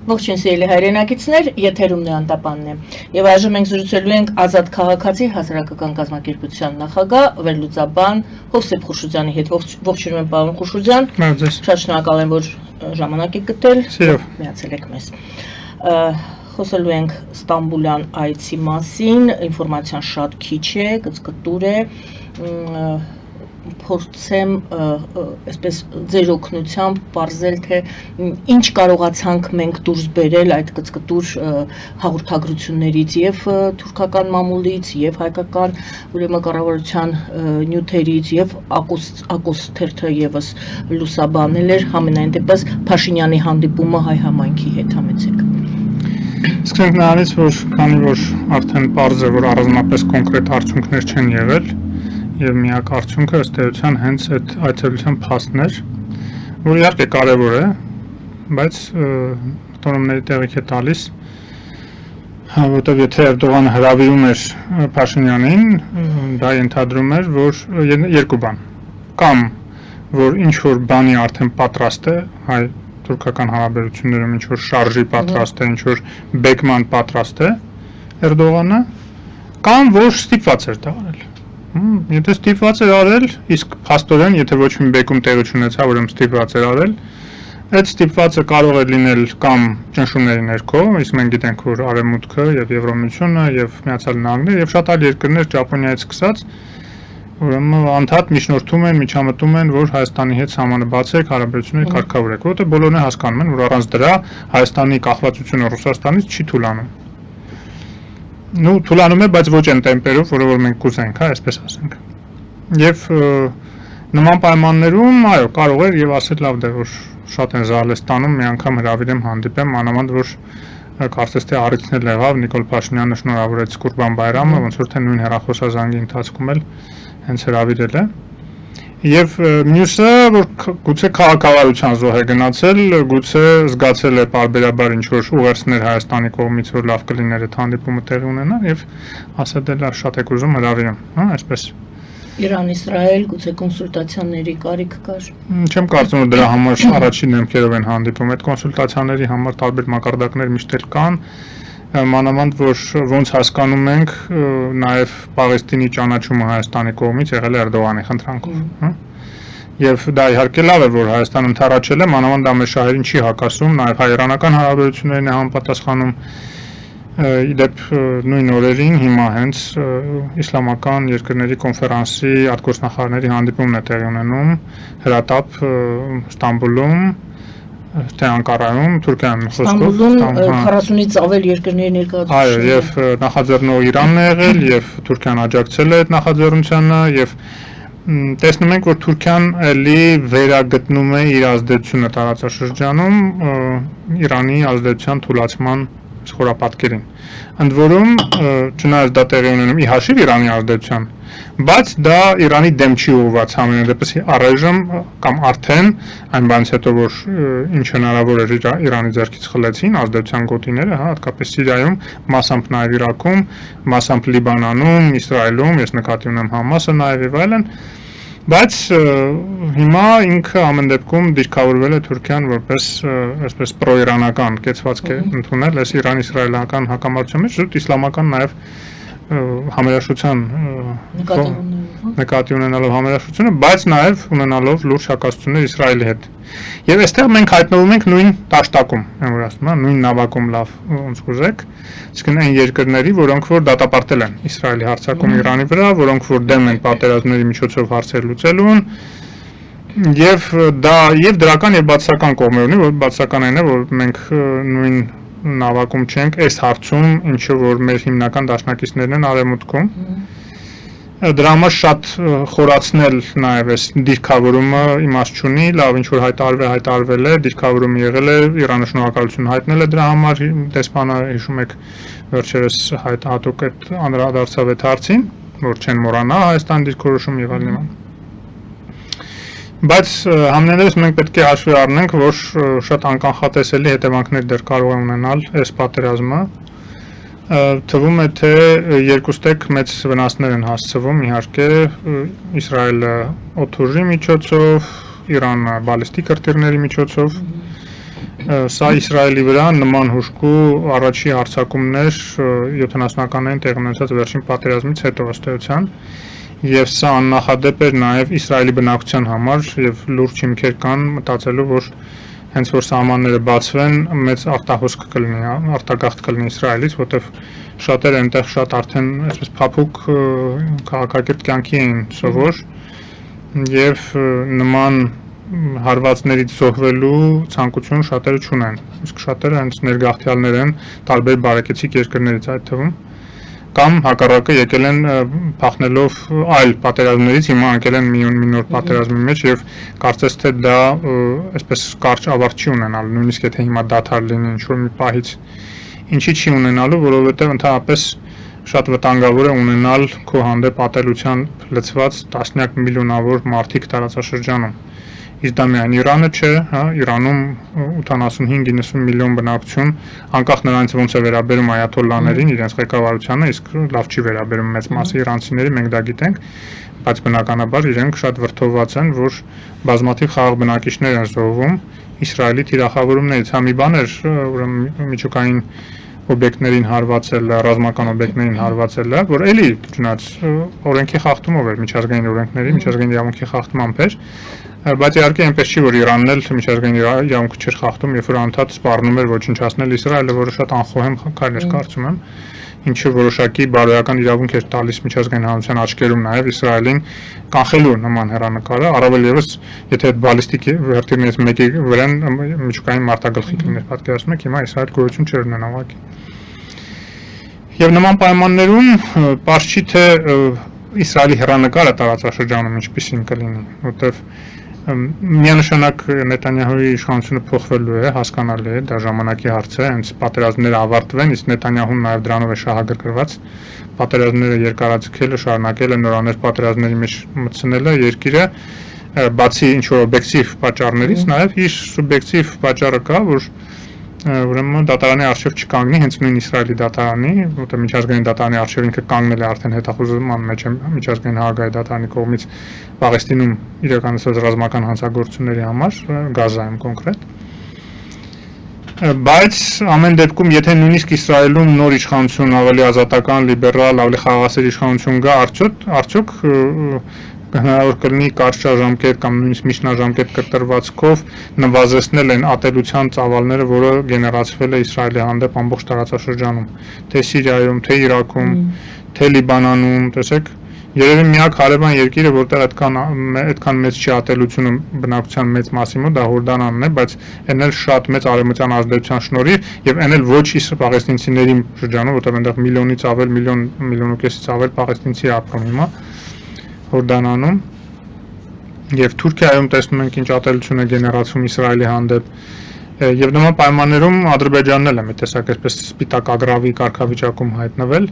Ողջույն սիրելի հայրենակիցներ, եթերում Նեանտապանն է։ Եվ այժմ մենք զրուցելու ենք Ազատ քաղաքացի հասարակական կազմակերպության նախագահ, վերլուծաբան Հովսեփ Խուշուձյանի հետ։ Ողջունում եմ պարոն Խուշուձյան։ Շատ շնորհակալ եմ, որ ժամանակ եք գտել։ Միացել եք մեզ։ Խոսելու ենք Ստամբուլյան այցի մասին, ինֆորմացիան շատ քիչ է, գծկտուր է։ Փորձեմ այսպես ձեր օգնությամբ բարձել թե ինչ կարողացանք մենք դուրս բերել այդ գծկտուր հաղորդագրություններից եւ թուրքական մամուլից եւ հայկական ուրեմն կառավարության նյութերից եւ ակոս թերթը եւս լուսաբանել էր համենայն դեպս Փաշինյանի հանդիպումը հայ համայնքի հետ համեցեք։ Սկսենք նրանից, որ քանի որ արդեն բարձր է, որ առանձնապես կոնկրետ արդյունքներ չեն եղել եւ միակ արդյունքը ըստ էության հենց այդ այցելության փաստն էր, որ իհարկե կարեւոր է, բայց տոնումների տեղիք է տալիս, որտեղ եթե Էրդողանը հրավիրում էր Փաշինյանին, դա ենթադրում էր, որ երկու բան, կամ որ ինչ որ բանի արդեն պատրաստ է հայ-թուրքական հարաբերություններում, ինչ որ շարժի պատրաստ է, ինչ որ բեկման պատրաստ է Էրդողանը, կամ որ ստիպված էր դա արել։ Եթե ստիպված էր արել, իսկ փաստորեն, եթե ոչ մի բեկում տեղի չունեցավ, ուրեմն ստիպված էր արել, այդ ստիպվածը կարող է լինել կամ ճնշումների ներքո, իսկ մենք գիտենք, որ Արևմուտքը եւ Եվրոմիությունը եւ Միացյալ Նահանգները եւ շատ այլ երկրներ Ճապոնիայից սկսած, ուրեմն անդադ միջնորդում են, միջամտում են, որ Հայաստանի հետ սահմանը բացեք, հարաբերությունները կարգավորեք, որովհետեւ բոլորն հասկանում են, որ առանց դրա Հայաստանի կախվածությունը Ռուսաստանից չի թուլանում։ Թուլանում է, բայց ոչ այն տեմպերով, որը որ մենք կուզենք, այսպես ասենք։ Եվ նման պայմաններում, այո, կարող էր եւ ասել լավ դե որ շատ են Զարլեստանում մի անգամ հրավիրեմ հանդիպեմ, մանավանդ որ կարծես թե առիթն էլ եղավ Նիկոլ Փաշինյանը շնորհավորեց Կուրբան Բայրամը, ոնց որ թե նույն հեռախոսազանգի ընթացքում էլ հենց հրավիրել է։ Եվ մյուսը, որ գուցե քաղաքավարության զոհ է գնացել, գուցե զգացել է պարբերաբար ինչ-որ ուղերձներ Հայաստանի կողմից, որ լավ կլիներ այդ հանդիպումը տեղի ունենար եւ ասել է լավ շատ եք ուզում հրավիրեմ, այսպես։ Իրան-Իսրայել գուցե կոնսուլտացիաների կարիք կար։ Չեմ կարծում, որ դրա համար առաջին դեմքերով են հանդիպում, այդ կոնսուլտացիաների համար տարբեր մակարդակներ միշտ էլ կան։ Մանավանդ որ ոնց հասկանում ենք նաև Պաղեստինի ճանաչումը Հայաստանի կողմից եղել է Էրդողանի խնդրանքով, եւ դա իհարկե լավ է, որ Հայաստանը ընդառաջել է, մանավանդ դա մեր շահերին չի հակասում, նաև հայ-իրանական հարաբերություններին է համապատասխանում։ Իդեպ նույն օրերին հիմա հենց իսլամական երկրների կոնֆերանսի արտգործնախարարների հանդիպումն է տեղի ունենում հրատապ Ստամբուլում, թե Անկարայում, Թուրքիայում խոսքով, Ստամբուլում 40-ից ավել երկրների ներկայացուցիչ։ Այո, եւ նախաձեռնող Իրանն է եղել, եւ Թուրքիան աջակցել է այդ նախաձեռնությանը, եւ տեսնում ենք, որ Թուրքիան էլի վերագտնում է իր ազդեցությունը տարածաշրջանում Իրանի ազդեցության թուլացման խորապատկերին։ Ընդ որում, չնայած դա տեղի ունենում ի հաշիվ Իրանի ազդեցության, բայց դա Իրանի դեմ չի ուղղված համենայն դեպս առայժմ կամ արդեն այն բանից հետո որ ինչ հնարավոր էր Իրանի ձեռքից խլեցին ազդեցության գոտիները, հատկապես Սիրիայում, մասամբ նաև Իրաքում, մասամբ Լիբանանում, Իսրայելում, ես նկատի ունեմ Համասը նաև եւ այլն, բայց հիմա ինքը ամեն դեպքում դիրքավորվել է Թուրքիան որպես այսպես պրոիրանական կեցվածք է ընդունել այս Իրան-իսրայելական հակամարտության մեջ, զուտ իսլամական նաև համերաշխության նկատի ունենալով համերաշխությունը, բայց նաև ունենալով լուրջ հակասություններ Իսրայելի հետ։ Եվ այստեղ մենք հայտնվում ենք նույն տաշտակում, որ ասում եմ, նույն նավակում լավ ոնց ուզեք, իսկ այն երկրների, որոնք որ դատապարտել են Իսրայելի հարձակում Իրանի վրա, որոնք որ դեմ են պատերազմների միջոցով հարցեր լուծելուն, եւ դա եւ դրական եւ բացական կողմերն ունի, որ բացական այն է, որ մենք նույն նավակում չենք այս հարցում, ինչը որ մեր հիմնական դաշնակիցներն են Արևմուտքում։ Դրա համար շատ խորացնել նաև այս դիրքավորումը իմաստ չունի, լավ ինչ որ հայտարարվել է, դիրքավորումը եղել է, Իրանը շնորհակալություն հայտնել է դրա համար, դեսպանը հիշում եք վերջերս հատուկ այդ անդրադարձավ այդ հարցին, որ չեն մոռանա Հայաստան դիրքորոշում եւ այլն։ Բայց համենայնիվ մենք պետք է հաշվի առնենք, որ շատ անկանխատեսելի հետևանքներ դեռ կարող է ունենալ այս պատերազմը։ Թվում է, թե երկուստեք մեծ վնասներ են հասցվում, իհարկե Իսրայելը օդուժի միջոցով, Իրանը բալիստիկ հրթիռների միջոցով, Սա Իսրայելի վրա նման հուժկու առաջի հարձակումներ 70-ականներին տեղի ունեցած վերջին պատերազմից հետո ըստ էության, եւ սա աննախադեպ էր նաեւ Իսրայելի բնակչության համար եւ լուրջ հիմքեր կան մտածելու, որ հենց որ սահմանները բացվեն, մեծ արտահոսք կլինի, արտագաղթ կլինի Իսրայելից, որտեղ շատերը այնտեղ շատ արդեն այսպես փափուկ քաղաքակիրթ կյանքի էին սովոր եւ նման հարվածներից զոհվելու ցանկություն շատերը չունեն։ Իսկ շատերը հենց ներգաղթյալներ են տարբեր բարեկեցիկ երկրներից այդ թվում կամ հակառակը եկել են փախնելով այլ պատերազմներից, հիմա եկել են մի նոր պատերազմի մեջ եւ կարծես թե դա այսպես կարճ ավարտ չի ունենալ, նույնիսկ եթե հիմա դադար լինի ինչ-որ մի պահից, ինչի չի ունենալու, որովհետեւ ընդհանրապես շատ վտանգավոր է ունենալ քո հանդեպ ատելության լցված տասնյակ միլիոնավոր մարդիկ տարածաշրջանում։ Իսկ դա միայն Իրանը չէ, հա, Իրանում 85-90 միլիոն բնակչություն, անկախ նրանից ոնց է վերաբերում այաթոլլաներին, իրենց ղեկավարությանը, իսկ լավ չի վերաբերում մեծ մասի իրանցիների, մենք դա գիտենք, բայց բնականաբար իրենք շատ վրդովված են, որ բազմաթիվ խաղաղ բնակիչներ են զոհվում Իսրայելի թիրախավորումներից, հա մի բան էր, ուրեմն միջուկային օբյեկտներին հարվածելը, ռազմական օբյեկտներին հարվածելը, որ էլի չնայած օրենքի խախտումով էր, միջազգային օրենքների, միջազգային իրավունքի խախտմամբ էր, բայց իհարկե այնպես չի, որ Իրանն էլ միջազգային իրավունքը չէր խախտում, երբ որ անդադ սպառնում էր ոչնչացնել Իսրայելը, որը շատ անխոհեմ քայլ էր կարծում եմ, ինչը որոշակի բարոյական իրավունք էր տալիս միջազգային հանրության աչքերում նաև Իսրայելին կանխելու նման հեռանկարը, առավել ևս եթե այդ բալիստիկ վերտիրներից մեկի վրան միջուկային մարտագլխիկ լիներ, պատկերացնում եք, հիմա Իսրայել գոյություն չէր ունենա ուղղակի։ Եվ նման պայմաններում պարզ չի թե Իսրայելի հեռանկարը տարածաշրջանում ինչպիսին կլինի, որտեղ միանշանակ Նետանյահուի իշխանությունը փոխվելու է, հասկանալի է, դա ժամանակի հարց է, հենց պատերազմները ավարտվեն, իսկ Նետանյահուն նաև դրանով է շահագրգռված, պատերազմները երկարաձգելը, շարունակելը, նորաներ պատերազմների մեջ մտցնելը երկիրը, բացի ինչ-որ օբյեկտիվ պատճառներից, նաև իր սուբյեկտիվ պատճառը կա, որ ուրեմն դատարանի արժեվ չկանգնի, հենց նույն Իսրայելի դատարանի, որտեղ միջազգային դատարանի արժեվ ինքը կանգնել է արդեն հետախուզման մեջ միջազգային հաղորդակցության դատարանի կողմից Պաղեստինում իրականացված ռազմական հանցագործությունների համար, Գազայում կոնկրետ։ Բայց ամեն դեպքում, եթե նույնիսկ Իսրայելում նոր իշխանություն ավելի ազատական, լիբերալ, ավելի խաղաղասեր իշխանություն գա, արդյոք հնարավոր կլինի կարճաժամկետ կամ նույնիսկ միջնաժամկետ կտրվածքով նվազեցնել են ատելության ծավալները, որը գեներացվել է Իսրայելի հանդեպ ամբողջ տարածաշրջանում, թե Սիրիայում, թե Իրաքում, թե Լիբանանում, տեսեք, երևի միակ հարևան երկիրը, որտեղ այդքան մեծ չի ատելությունը բնակչության մեծ մասի մոտ, դա Հորդանանն է, բայց այն էլ շատ մեծ արևմտյան ազդեցության շնորհիվ եւ այն էլ ոչ պաղեստինցիների շրջանում, որտեղ այնտեղ միլիոնից ավել, միլիոն ու կեսից ավել պաղեստինցի ապրում հիմա Հորդանանում եւ Թուրքիայում տեսնում ենք ինչ ատելություն է գեներացվում Իսրայելի հանդեպ եւ նման պայմաններում Ադրբեջանն էլ է մի տեսակ այսպես սպիտակ ագրավի կարգավիճակում հայտնվել,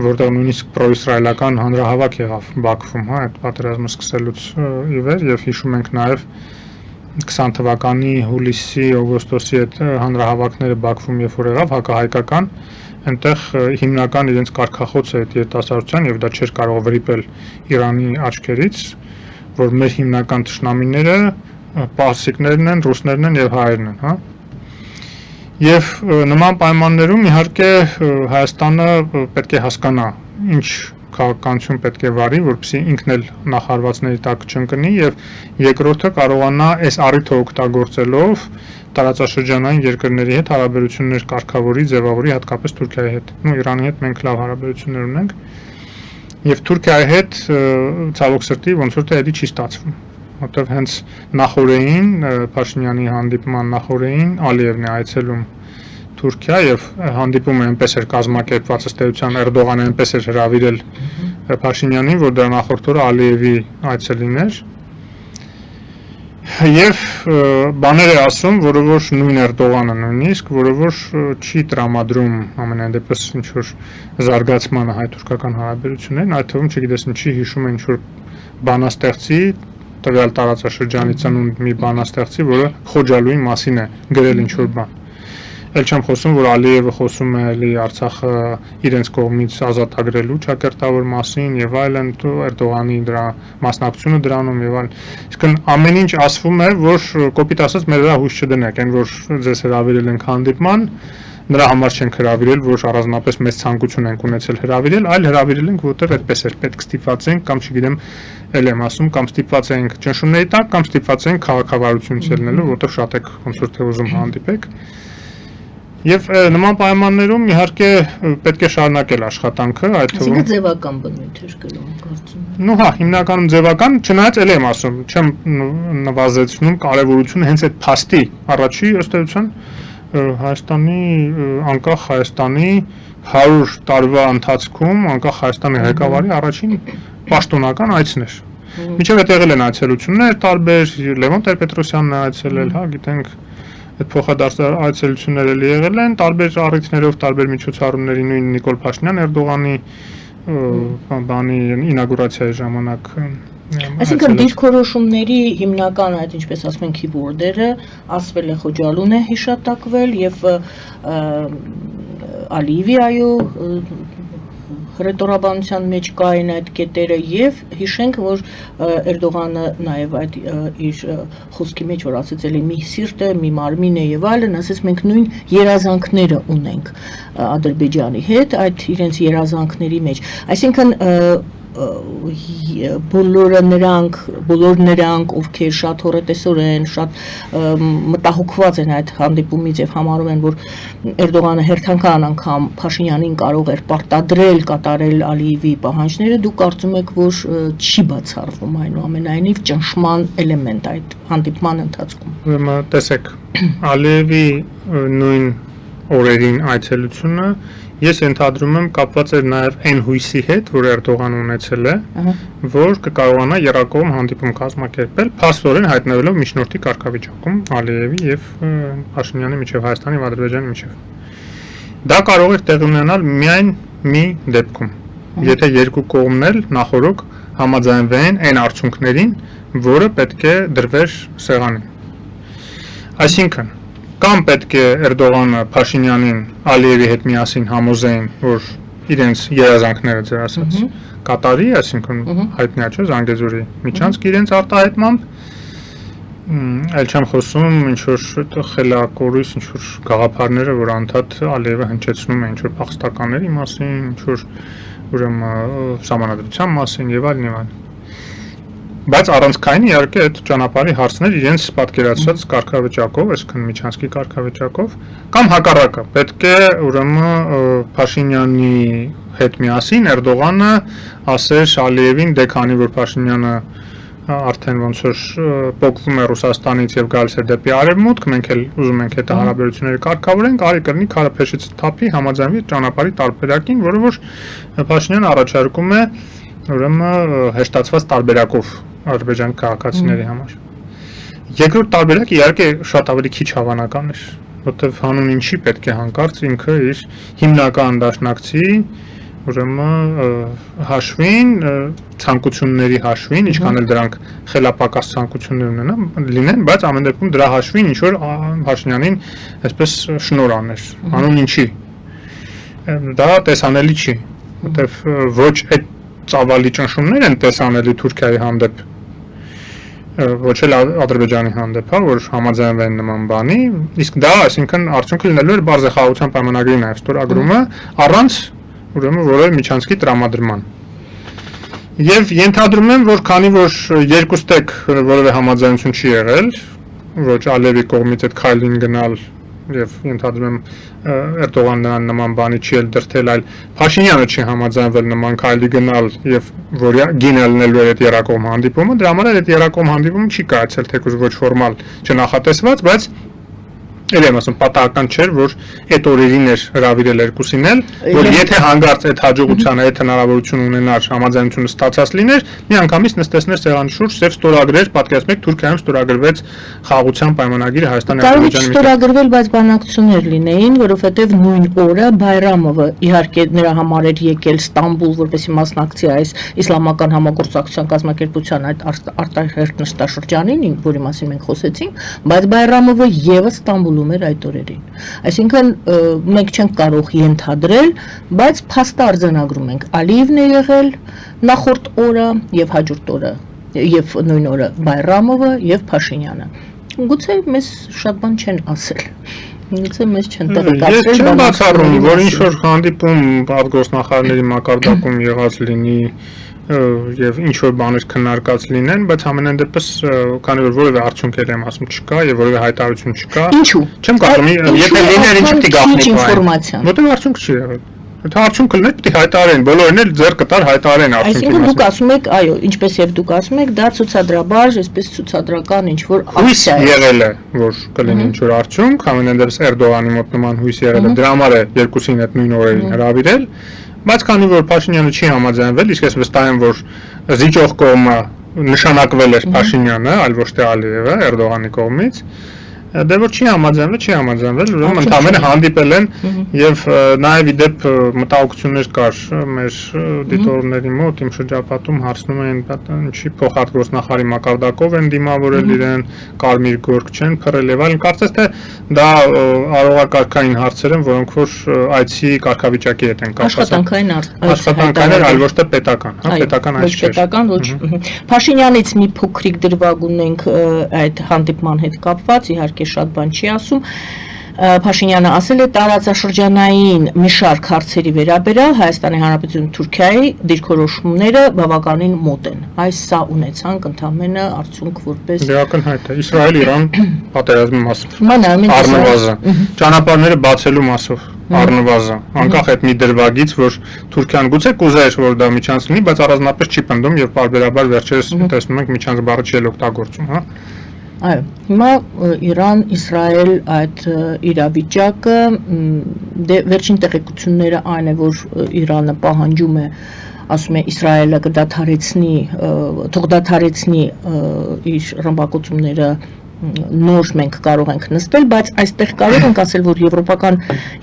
որտեղ նույնիսկ պրոիսրայելական հանրահավաք եղավ Բաքվում, հա, այդ պատերազմը սկսելուց ի վեր եւ հիշում ենք նաեւ 20 թվականի հուլիսի, օգոստոսի այդ հանրահավաքները Բաքվում երբ որ եղավ հակահայկական այնտեղ հիմնական իրենց կարգախոցը այդ երիտասարդության եւ դա չէր կարող վրիպել Իրանի աչքերից, որ մեր հիմնական թշնամիները պարսիկներն են, ռուսներն են եւ հայերն են, հա։ Եվ նման պայմաններում իհարկե Հայաստանը պետք է հասկանա ինչ քաղաքականություն պետք է վարի, որպեսզի ինքն էլ նախարարվածների տակ չընկնի եւ երկրորդը կարողանա այս առիթը օգտագործելով տարածաշրջանային երկրների հետ հարաբերություններ կարգավորի, ձևավորի հատկապես Թուրքիայի հետ։ Ու Իրանի հետ մենք լավ հարաբերություններ ունենք։ Եվ Թուրքիայի հետ ցավոք սրտի ոնց որ թե էլի չի ստացվում։ Որտեղ հենց նախորդին Փաշինյանի հանդիպման նախորդին Ալիևն է այցելում Թուրքիա եւ հանդիպումը այնպես էր կազմակերպված ըստ էության Էրդողանը այնպես էր հրավիրել Փաշինյանին, որ դրա նախորդ օրը Ալիևի այցելին էր։ Եվ բաներ է ասում, որը որ նույն Էրդողանը նույնիսկ, որը որ չի տրամադրում ամենայն դեպս ինչ որ զարգացմանը հայ-թուրքական հարաբերություններին, այդ թվում չգիտես ինչի հիշում է ինչ որ բանաստեղծի տվյալ տարածաշրջանի ծնունդ մի բանաստեղծի, որը Խոջալուի մասին է գրել ինչ որ բան։ Էլ չեմ խոսում, որ Ալիևը խոսում է էլի Արցախը իրենց կողմից ազատագրելու ճակերտավոր մասին եւ այլն, Էրդողանի դրա մասնակցությունը դրանում եւ այլն։ Իսկ ամեն ինչ ասվում է, որ կոպիտ ասած մեր վրա հույս չդնեք, այն որ ձեզ հրավիրել ենք հանդիպման, նրա համար չենք հրավիրել, որ առանձնապես մեծ ցանկություն ենք ունեցել հրավիրել, այլ հրավիրել ենք, որտեղ այդպես էր պետք ստիպված ենք, կամ չգիտեմ, ել եմ ասում, կամ ստիպված ենք ճնշումների տակ, կամ ստիպված ենք քաղաքավարություն ցելնելու, որտեղ շատ եք ոնց որ թե ուզում հանդիպեք։ Եվ նման պայմաններում իհարկե պետք է շարունակել աշխատանքը, այդ թվում։ Այսինքն ձևական բնույթ էր կրում, կարծում եմ։ Ну հա, հիմնականում ձևական, չնայած ել եմ ասում, չեմ նվազեցնում կարևորությունը հենց այդ փաստի առաջի ըստ էության Հայաստանի անկախ Հայաստանի 100 տարվա ընթացքում անկախ Հայաստանի ղեկավարի առաջին պաշտոնական այցն էր։ Մինչև այդ եղել են այցելություններ տարբեր, Լևոն Տեր-Պետրոսյանն է այցելել, հա, գիտենք, այդ փոխադարձ այցելությունները էլի եղել են տարբեր առիթներով, տարբեր միջոցառումների, նույն Նիկոլ Փաշինյան Էրդողանի բանի ինագուրացիայի ժամանակ Այսինքն դիրքորոշումների հիմնական այդ ինչպես ասում են քիվորդերը ասվել է Խոջալուն է հիշատակվել եւ Ալիևի այո հռետորաբանության մեջ կային այդ կետերը եւ հիշենք որ Էրդողանը նաեւ այդ իր խոսքի մեջ որ ասեց էլի մի սիրտ է, մի մարմին է եւ այլն, ասես մենք նույն երազանքները ունենք Ադրբեջանի հետ, այդ իրենց երազանքների մեջ, այսինքն բոլոր նրանք, ովքեր շատ հոռետեսոր են, շատ մտահոգված են այդ հանդիպումից եւ համարում են, որ Էրդողանը հերթական անգամ Փաշինյանին կարող էր պարտադրել կատարել Ալիևի պահանջները, դուք կարծում եք, որ չի բացառվում այնուամենայնիվ ճնշման էլեմենտ այդ հանդիպման ընթացքում։ Ուրեմն տեսեք, Ալիևի նույն օրերին այցելությունը Ես ենթադրում եմ կապված էր նաև այն հույսի հետ, որ Էրդողանը ունեցել է, որ կկարողանա եռակողմ հանդիպում կազմակերպել, փաստորեն հայտնվելով միջնորդի կարգավիճակում Ալիևի եւ Փաշինյանի միջև Հայաստանի եւ Ադրբեջանի միջև։ Դա կարող է տեղի ունենալ միայն մի դեպքում, եթե երկու կողմն էլ նախորոք համաձայնվեն այն արդյունքներին, որը պետք է դրվեր սեղանին։ Այսինքն Կամ պետք է Էրդողանը Փաշինյանին Ալիևի հետ միասին համոզեին, որ իրենց երազանքները ձեր ասած կատարի, այսինքն հայտնի է, չէ՞, Զանգեզուրի միջանցք իրենց արտահայտմամբ, այլ չեմ խոսում ինչ որ խելակորույս, ինչ որ գաղափարները, որ անդադ Ալիևը հնչեցնում է ինչ որ փախստականների մասին, ինչ որ ուրեմն սահմանադրության մասին եւ այլն եւ այլն։ Բայց առանցքային իհարկե այդ ճանապարհի հարցներ իրենց պատկերացրած կարգավիճակով, այսինքն միջանցքի կարգավիճակով, կամ հակառակը, պետք է ուրեմն Փաշինյանի հետ միասին Էրդողանը ասեր Ալիևին, դե քանի որ Փաշինյանը արդեն ոնց որ փոխվում է Ռուսաստանից եւ գալիս է դեպի արևմուտք, մենք էլ ուզում ենք այդ հարաբերությունները կարգավորենք, արի կրնի քարափեշից թափի համաձայնվի ճանապարհի տարբերակին, որը որ Փաշինյանը առաջարկում է ուրեմն հեշտացված տարբերակով Ադրբեջան քաղաքացիների համար։ Երկրորդ տարբերակը իհարկե շատ ավելի քիչ հավանական էր, որտեղ հանուն ինչի պետք է հանկարծ ինքը իր հիմնական դաշնակցի ուրեմն հաշվին, ցանկությունների հաշվին, ինչքան էլ դրանք խելապակաս ցանկություններ լինեն, բայց ամեն դեպքում դրա հաշվին ինչ որ Փաշինյանին այսպես շնոր աներ, հանուն ինչի։ Դա տեսանելի չի, որտեղ ոչ այդ ծավալի ճնշումներ են տեսանելի Թուրքիայի հանդեպ, ոչ էլ Ադրբեջանի հանդեպ, հա, որ համաձայնվեն նման բանի, իսկ դա, այսինքն արդյունքը լինելու էր բարձր խաղաղության պայմանագրի նաև ստորագրումը առանց ուրեմն որևէ միջանցքի տրամադրման։ Եվ ենթադրում եմ, որ քանի որ երկուստեք որևէ համաձայնություն չի եղել, ոչ Ալիևի կողմից այդ քայլին գնալ եւ ենթադրում եմ Էրդողանն նրան նման բանի չի էլ դրթել, այլ Փաշինյանը չի համաձայնվել նման քայլի գնալ եւ որ գինը լինելու էր այդ երակողմ հանդիպումը, դրա համար այդ երակողմ հանդիպումը չի կայացել, թեկուզ ոչ ֆորմալ չնախատեսված, բայց Էլ եմ ասում, պատահական չէր, որ այդ օրերին էր հրավիրել երկուսին էլ, որ եթե հանգարց այդ հաջողությանը, այդ հնարավորություն ունենար, համաձայնությունը ստացած լիներ, միանգամից նստեցներ սեղանի շուրջ եւ ստորագրեր, պատկերացնեք Թուրքիայում ստորագրվեց խաղաղության պայմանագիրը Հայաստանի Ադրբեջանի միջեւ։ Ստորագրվել, բայց բանակցություններ լինեին, որովհետեւ նույն օրը Բայրամովը իհարկե նրա համար էր եկել Ստամբուլ, որպեսզի մասնակցի այս իսլամական համագործակցության կազմակերպության այդ արտահերտ նստաշրջանին, որի մասին մենք խոսեցինք, բայց Բայրամովը եւս Ստամբուլ մոլում էր այդ օրերին։ Այսինքն մենք չենք կարող ենթադրել, բայց փաստը արձանագրում ենք։ Ալիևն է եղել նախորդ օրը եւ հաջորդ օրը եւ նույն օրը Բայրամովը եւ Փաշինյանը։ Գուցե մեզ շատ բան չեն ասել։ Գուցե մեզ չեն տեղեկացրել։ Ես չեմ բացառում, որ ինչ որ հանդիպում արտգործնախարարների մակարդակում եղած լինի եւ ինչ որ բաներ քննարկած լինեն, բայց ամենայն դեպս քանի որ որևէ արդյունք եմ ասում չկա եւ որևէ հայտարարություն չկա։ Ինչու՞։ Չեմ կարծում, եթե լիներ ինչ պիտի գաղտնի ինֆորմացիա։ Որտեղ արդյունք չի եղել։ Եթե արդյունք կլներ, պիտի հայտարարեն, բոլորն էլ ձեռ կտար հայտարարեն արդյունքի Այսինքն դուք ասում եք, այո, ինչպես եւ դուք ասում եք, դա ցուցադրաբար, այսպես ցուցադրական ինչ որ հույս եղել է, որ կլինի ինչ որ արդյունք, ամենայն դեպս Էրդողանի մոտ նման հույս եղել է, դրա համար է երկուսին այդ նույն օրերին հրավիրել, բայց քանի որ Փաշինյանը չի համաձայնվել, իսկ ես վստահ եմ, որ զիջող կողմը նշանակվել էր Փաշինյանը, այլ ոչ թե Ալիևը Էրդողանի կողմից, դե որ չի համաձայնվել, ուրեմն ընդհանրապես հանդիպել են եւ նաեւ իդեպ մտահոգություններ կար մեր դիտողների մոտ, իմ շրջապատում հարցնում էին, ինչի փոխարտգործնախարարի մակարդակով են դիմավորել իրեն, կարմիր գորգ չեն փռել եւ այլն, կարծես թե դա արողակարգային հարցեր են, որոնք որ այցի կարգավիճակի հետ են կապված։ Աշխատանքային, այլ ոչ թե պետական, հա, պետական այց չէ։ Պետական ոչ։ Փաշինյանից մի փոքրիկ դրվագ ունենք այդ հանդիպման հետ կապված, իհարկե շատ բան չի ասում։ Փաշինյանը ասել է տարածաշրջանային մի շարք հարցերի վերաբերյալ Հայաստանի Հանրապետություն Թուրքիայի դիրքորոշումները բավականին մոտ են։ Այս սա ունեցանք ընդամենը արդյունք որպես ակնհայտ է Իսրայել-Իրան պատերազմի մասով։ Առնվազն ճանապարհները բացելու մասով առնվազն անկախ այդ մի դրվագից, որ Թուրքիան գուցե կուզեր, որ դա միջանց լինի, բայց առանձնապես չի պնդում եւ պարբերաբար վերջերս տեսնում ենք միջանց բառը չի օգտագործում, հա։ Այո, հիմա Իրան-Իսրայել այդ իրավիճակը դե վերջին տեղեկությունները այն է, որ Իրանը պահանջում է, ասում է Իսրայելը կդադարեցնի, թող դադարեցնի իր ռմբակոծումները նոր մենք կարող ենք նստել, բայց այստեղ կարող ենք ասել, որ եվրոպական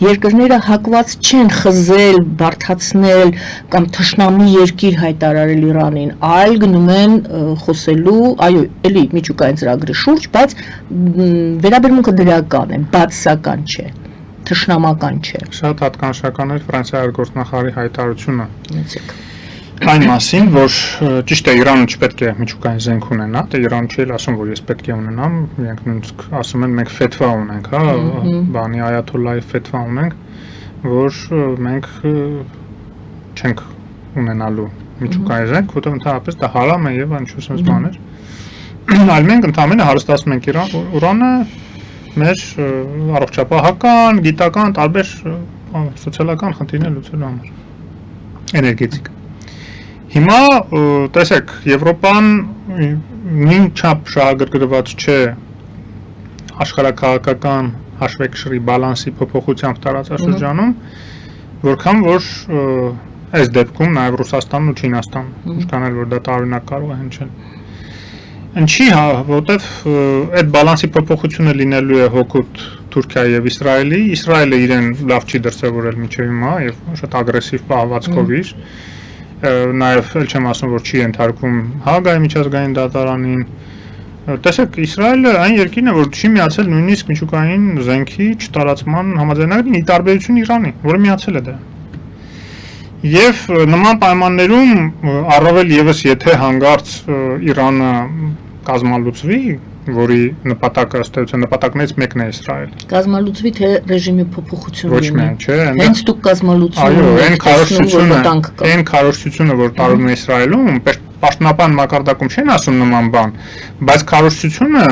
երկրները հակված չեն խզել, բարդացնել կամ թշնամի երկիր հայտարարել Իրանին, այլ գնում են խոսելու, այո, էլի միջուկային ծրագրի շուրջ, բայց վերաբերմունքը դրական է, բացասական չէ, թշնամական չէ։ Շատ հատկանշական էր Ֆրանսիայի արտգործնախարարի հայտարարությունը այն մասին, որ ճիշտ է Իրանը չպետք է միջուկային զենք ունենա, դե Իրանը չի ասում, որ ես պետք է ունենամ, իրենք նույնիսկ ասում են մենք ֆեթվա ունենք, հա, բանի այաթոլլայի ֆեթվա ունենք, որ մենք չենք ունենալու միջուկային զենք, որտեղ ընդհանրապես դա հարամ է եւ անչափ բաներ։ Այլ մենք ընդհանրապես հարստացնում ենք Իրանը մեր առողջապահական, գիտական, տարբեր սոցիալական խնդիրներ լուծելու համար։ Էներգետիկ Հիմա տեսեք, Եվրոպան նույնչափ շահագրգռված չէ աշխարհաքաղաքական հաշվեկշռի բալանսի փոփոխությամբ տարածաշրջանում, որքան որ այս դեպքում նաև Ռուսաստանն ու Չինաստանն, ինչքան էլ որ դա տարօրինակ կարող է հնչել։ Ինչի, որտեվ այդ բալանսի փոփոխությունը լինելու է հօգուտ Թուրքիայի եւ Իսրայելի, Իսրայելը իրեն լավ չի դրսևորել մինչև հիմա եւ շատ ագրեսիվ պահվածքով իր նաև էլ չեմ ասում, որ չի ենթարկվում Հագայի միջազգային դատարանին։ Տեսեք, Իսրայելը այն երկիրն է, որ չի միացել նույնիսկ միջուկային զենքի չտարածման համաձայնագրին, ի տարբերություն Իրանի, որը միացել է դրան։ Եվ նման պայմաններում առավել եւս եթե հանգարց Իրանը կազմալուծվի, որի նպատակը ըստ էության նպատակներից մեկն է Իսրայել։ Կազմալուծվի թե ռեժիմի փոփոխություն Ոչ միայն, չէ, հենց դուք կազմալուծում այո, այն քարոզչությունը, որ տարվում է Իսրայելում, պաշտոնական մակարդակում չեն ասում նման բան, բայց քարոզչությունը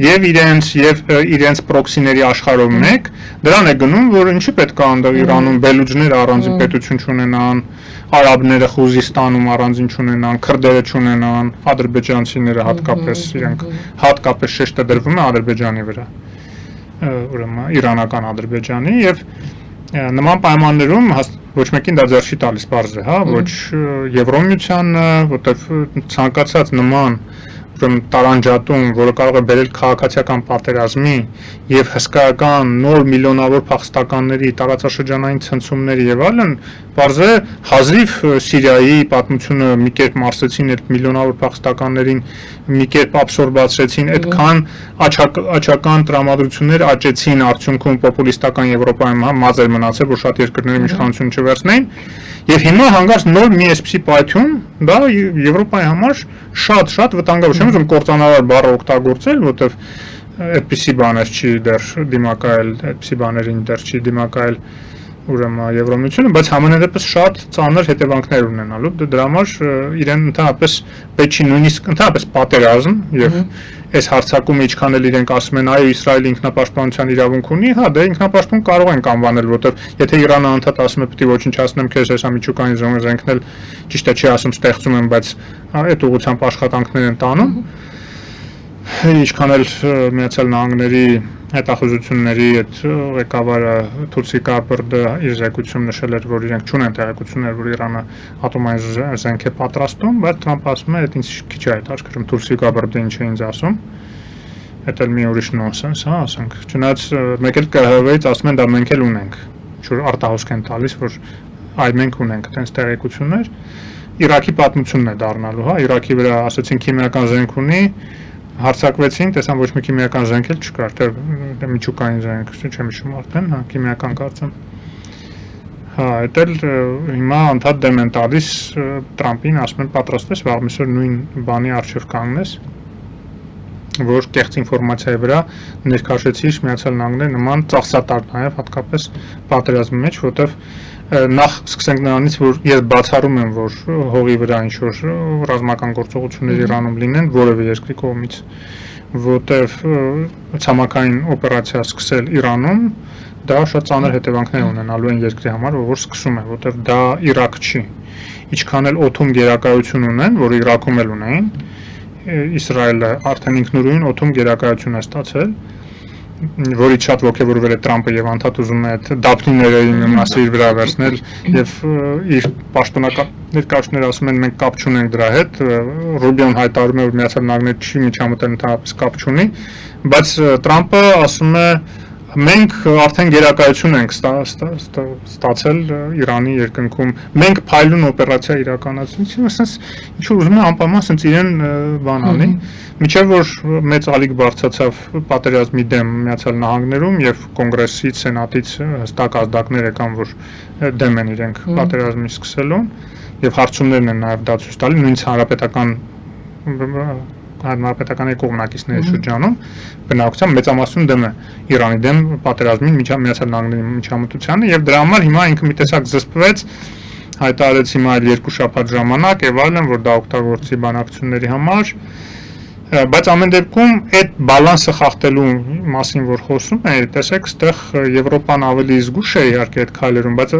եւ իրենց պրոքսիների աշխարհով մեկ դրան է գնում, որ ինչի պետք է այնտեղ Իրանում բելուջները առանձին պետություն չունենան, արաբները Խուզիստանում առանձին չունենան, քրդերը չունենան, ադրբեջանցիները հատկապես իրենք հատկապես շեշտը դրվում է Ադրբեջանի վրա, ուրեմն իրանական Ադրբեջանի եւ նման պայմաններում ոչ մեկին դա ձեռք չի տալիս բարձր է, հա, ոչ Եվրոմիությանը, որտեղ ցանկացած նման տարանջատում, որը կարող է բերել քաղաքացիական պատերազմի եւ հսկայական նոր միլիոնավոր փախստականների, տարածաշրջանային ցնցումների եւ այլն, բարձր է հազիվ Սիրիայի պատմությունը մի կերպ մարսեցին այդ միլիոնավոր փախստականներին, մի կերպ աբսորբացրեցին, այդքան աչական տրամադրություններ աճեցին արդյունքում պոպուլիստական Եվրոպայում մազեր մնացել, որ շատ երկրներում իշխանություն չվերցնեին, եւ հիմա հանգարց նոր մի այսպիսի պայթյուն, դա Եվրոպայի համար շատ վտանգավոր, չեմ ուզում կործանարար բառը օգտագործել, որտեվ այդպիսի բաներ չի դեռ դիմակայել, այդպիսի բաներին դեռ չի դիմակայել ուրեմն Եվրոմիությունը, բայց համենայնդեպս շատ ծանր հետևանքներ ունենալու, դրա համար իրեն ընդհանրապես պետք չի նույնիսկ ընդհանրապես պատերազմ եւ այս հարցակումը ինչքան էլ իրենք ասում են, այո, Իսրայելը ինքնապաշտպանության իրավունք ունի, հա, դե ինքնապաշտպան կարող են անվանել, որտեղ եթե Իրանը անդադ ասում է, պետք է ոչնչացնեմ քեզ, հեսա միջուկային զենքն էլ ճիշտ է չի ասում, ստեղծում են, բայց այդ ուղղությամբ աշխատանքներ են տանում։ Ինչքան էլ Միացյալ Նահանգների հետախուզությունների այդ ղեկավարը Թուլսի Գաբարդը իր զեկույցում նշել էր, որ իրենք չունեն տեղեկություններ, որ Իրանը ատոմային զենք է պատրաստում, բայց Թրամփը ասում է, այդ ինձ քիչ է հետաքրքրում, Թուլսի Գաբարդը ինչ է ինձ ասում, դա էլ մի ուրիշ նոնսենս, հա, ասենք, չնայած մեկ էլ ԿՀՎ-ից ասում են դա մենք էլ ունենք, որ արտահոսք են տալիս, որ այ մենք ունենք այդպես տեղեկություններ, Իրաքի պատմությունն է դառնալու, հա, Իրաքի վրա ասացին քիմիական զենք ունի, հարցակվեցին, տեսան ոչ մի քիմիական զենք էլ չկար, թե միջուկային զենք, չեմ հիշում արդեն, հա, քիմիական կարծեմ։ Հա, դա էլ հիմա անդադ դեմ են տալիս Տրամփին, ասում են պատրաստես վաղ միսօր նույն բանի առջև կանգնես, որ կեղծ ինֆորմացիայի վրա ներքաշեցիր Միացյալ Նահանգների նման ծախսատար նաև հատկապես պատերազմի մեջ, որտեվ նախ սկսենք նրանից, որ ես բացառում եմ, որ հողի վրա ինչ-որ ռազմական գործողություններ Իրանում լինեն որևէ երկրի կողմից, որտեվ ցամաքային օպերացիա սկսել Իրանում, դա շատ ծանր հետևանքներ ունենալու են երկրի համար, որ սկսում է, որտեվ դա Իրաք չի։ Ինչքան էլ օդում գերակայություն ունեն, որ Իրաքում էլ ունեն, Իսրայելը արդեն ինքնուրույն օդում գերակայություն է ստացել, որից շատ ոգևորվել է Տրամփը եւ անդադ ուզում է այդ դափնիները մի մասը իր վրա վերցնել եւ իր պաշտոնական ներկայացուցիչները ասում են մենք կապ չունենք դրա հետ, Ռուբիոն հայտարարում է որ Միացյալ Նահանգները չի միջամտել ընդհանրապես կապ չունի, բայց Տրամփը ասում է մենք արդեն գերակայություն ենք ստացել Իրանի երկնքում, մենք փայլուն օպերացիա իրականացրեցինք, ասես ինչ որ ուզում է անպայման ասենց իրեն բան անի, մինչև որ մեծ ալիք բարձրացավ պատերազմի դեմ Միացյալ Նահանգներում եւ կոնգրեսից, սենատից հստակ ազդակներ եկան, որ դեմ են իրենք պատերազմի սկսելուն եւ հարցումներն են նաեւ դա ցույց տալի, նույնիսկ հանրապետական կողմնակիցների շրջանում բնակության մեծամասնություն դեմ է Իրանի դեմ պատերազմին Միացյալ Նահանգների միջամտությանը եւ դրա համար հիմա ինքը մի տեսակ զսպվեց, հայտարարեց հիմա այլ 2 շաբաթ ժամանակ եւ այլն, որ դա օգտագործի բանակցությունների համար, բայց ամեն դեպքում այդ բալանսը խախտելու մասին որ խոսում է, տեսեք, այդտեղ Եվրոպան ավելի զգուշ է իհարկե այդ քայլերում, բայց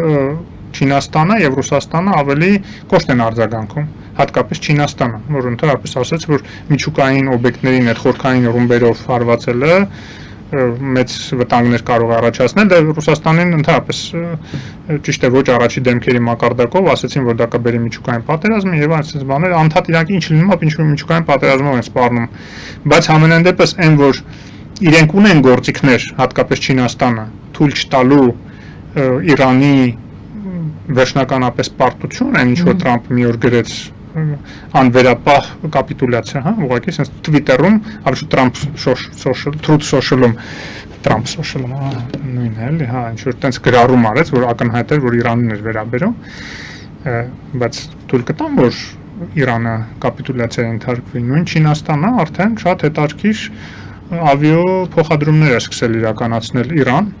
Չինաստանը եւ Ռուսաստանը ավելի կոշտ են արձագանքում, հատկապես Չինաստանը, որ ընդհանրապես ասաց, որ միջուկային օբյեկտներին այդ խորքային ռումբերով հարվածելը մեծ վտանգներ կարող է առաջացնել, դա Ռուսաստանին ընդհանրապես ճիշտ է ոչ առաջի դեմքերի մակարդակով ասացին, որ դա կբերի միջուկային պատերազմի եւ այսպես բաներ, անդադ իրանքի ինչ լինում է, ինչ որ միջուկային պատերազմով են սպառնում, բայց համենայնդեպս այն որ իրենք ունեն գործիքներ, հատկապես Չինաստանը, թույլ չտալու Իրանի վերջնականապես պարտություն են, ինչ որ Տրամփը մի օր գրեց անվերապահ կապիտուլյացիա, հա, ուղղակի sense Twitter-ում, ավելի Trump social, Truth Social-ում, Trump Social-ում, նույնն է, էլի, հա, ինչ որ տենց գրառում արեց, որ ակնհայտ էր, որ Իրանին էր վերաբերում, բայց թույլ կտան, որ Իրանը կապիտուլյացիա ենթարկվի, նույն Չինաստանը արդեն շատ հետաքրքիր ավիա փոխադրումներ է սկսել իրականացնել Իրան,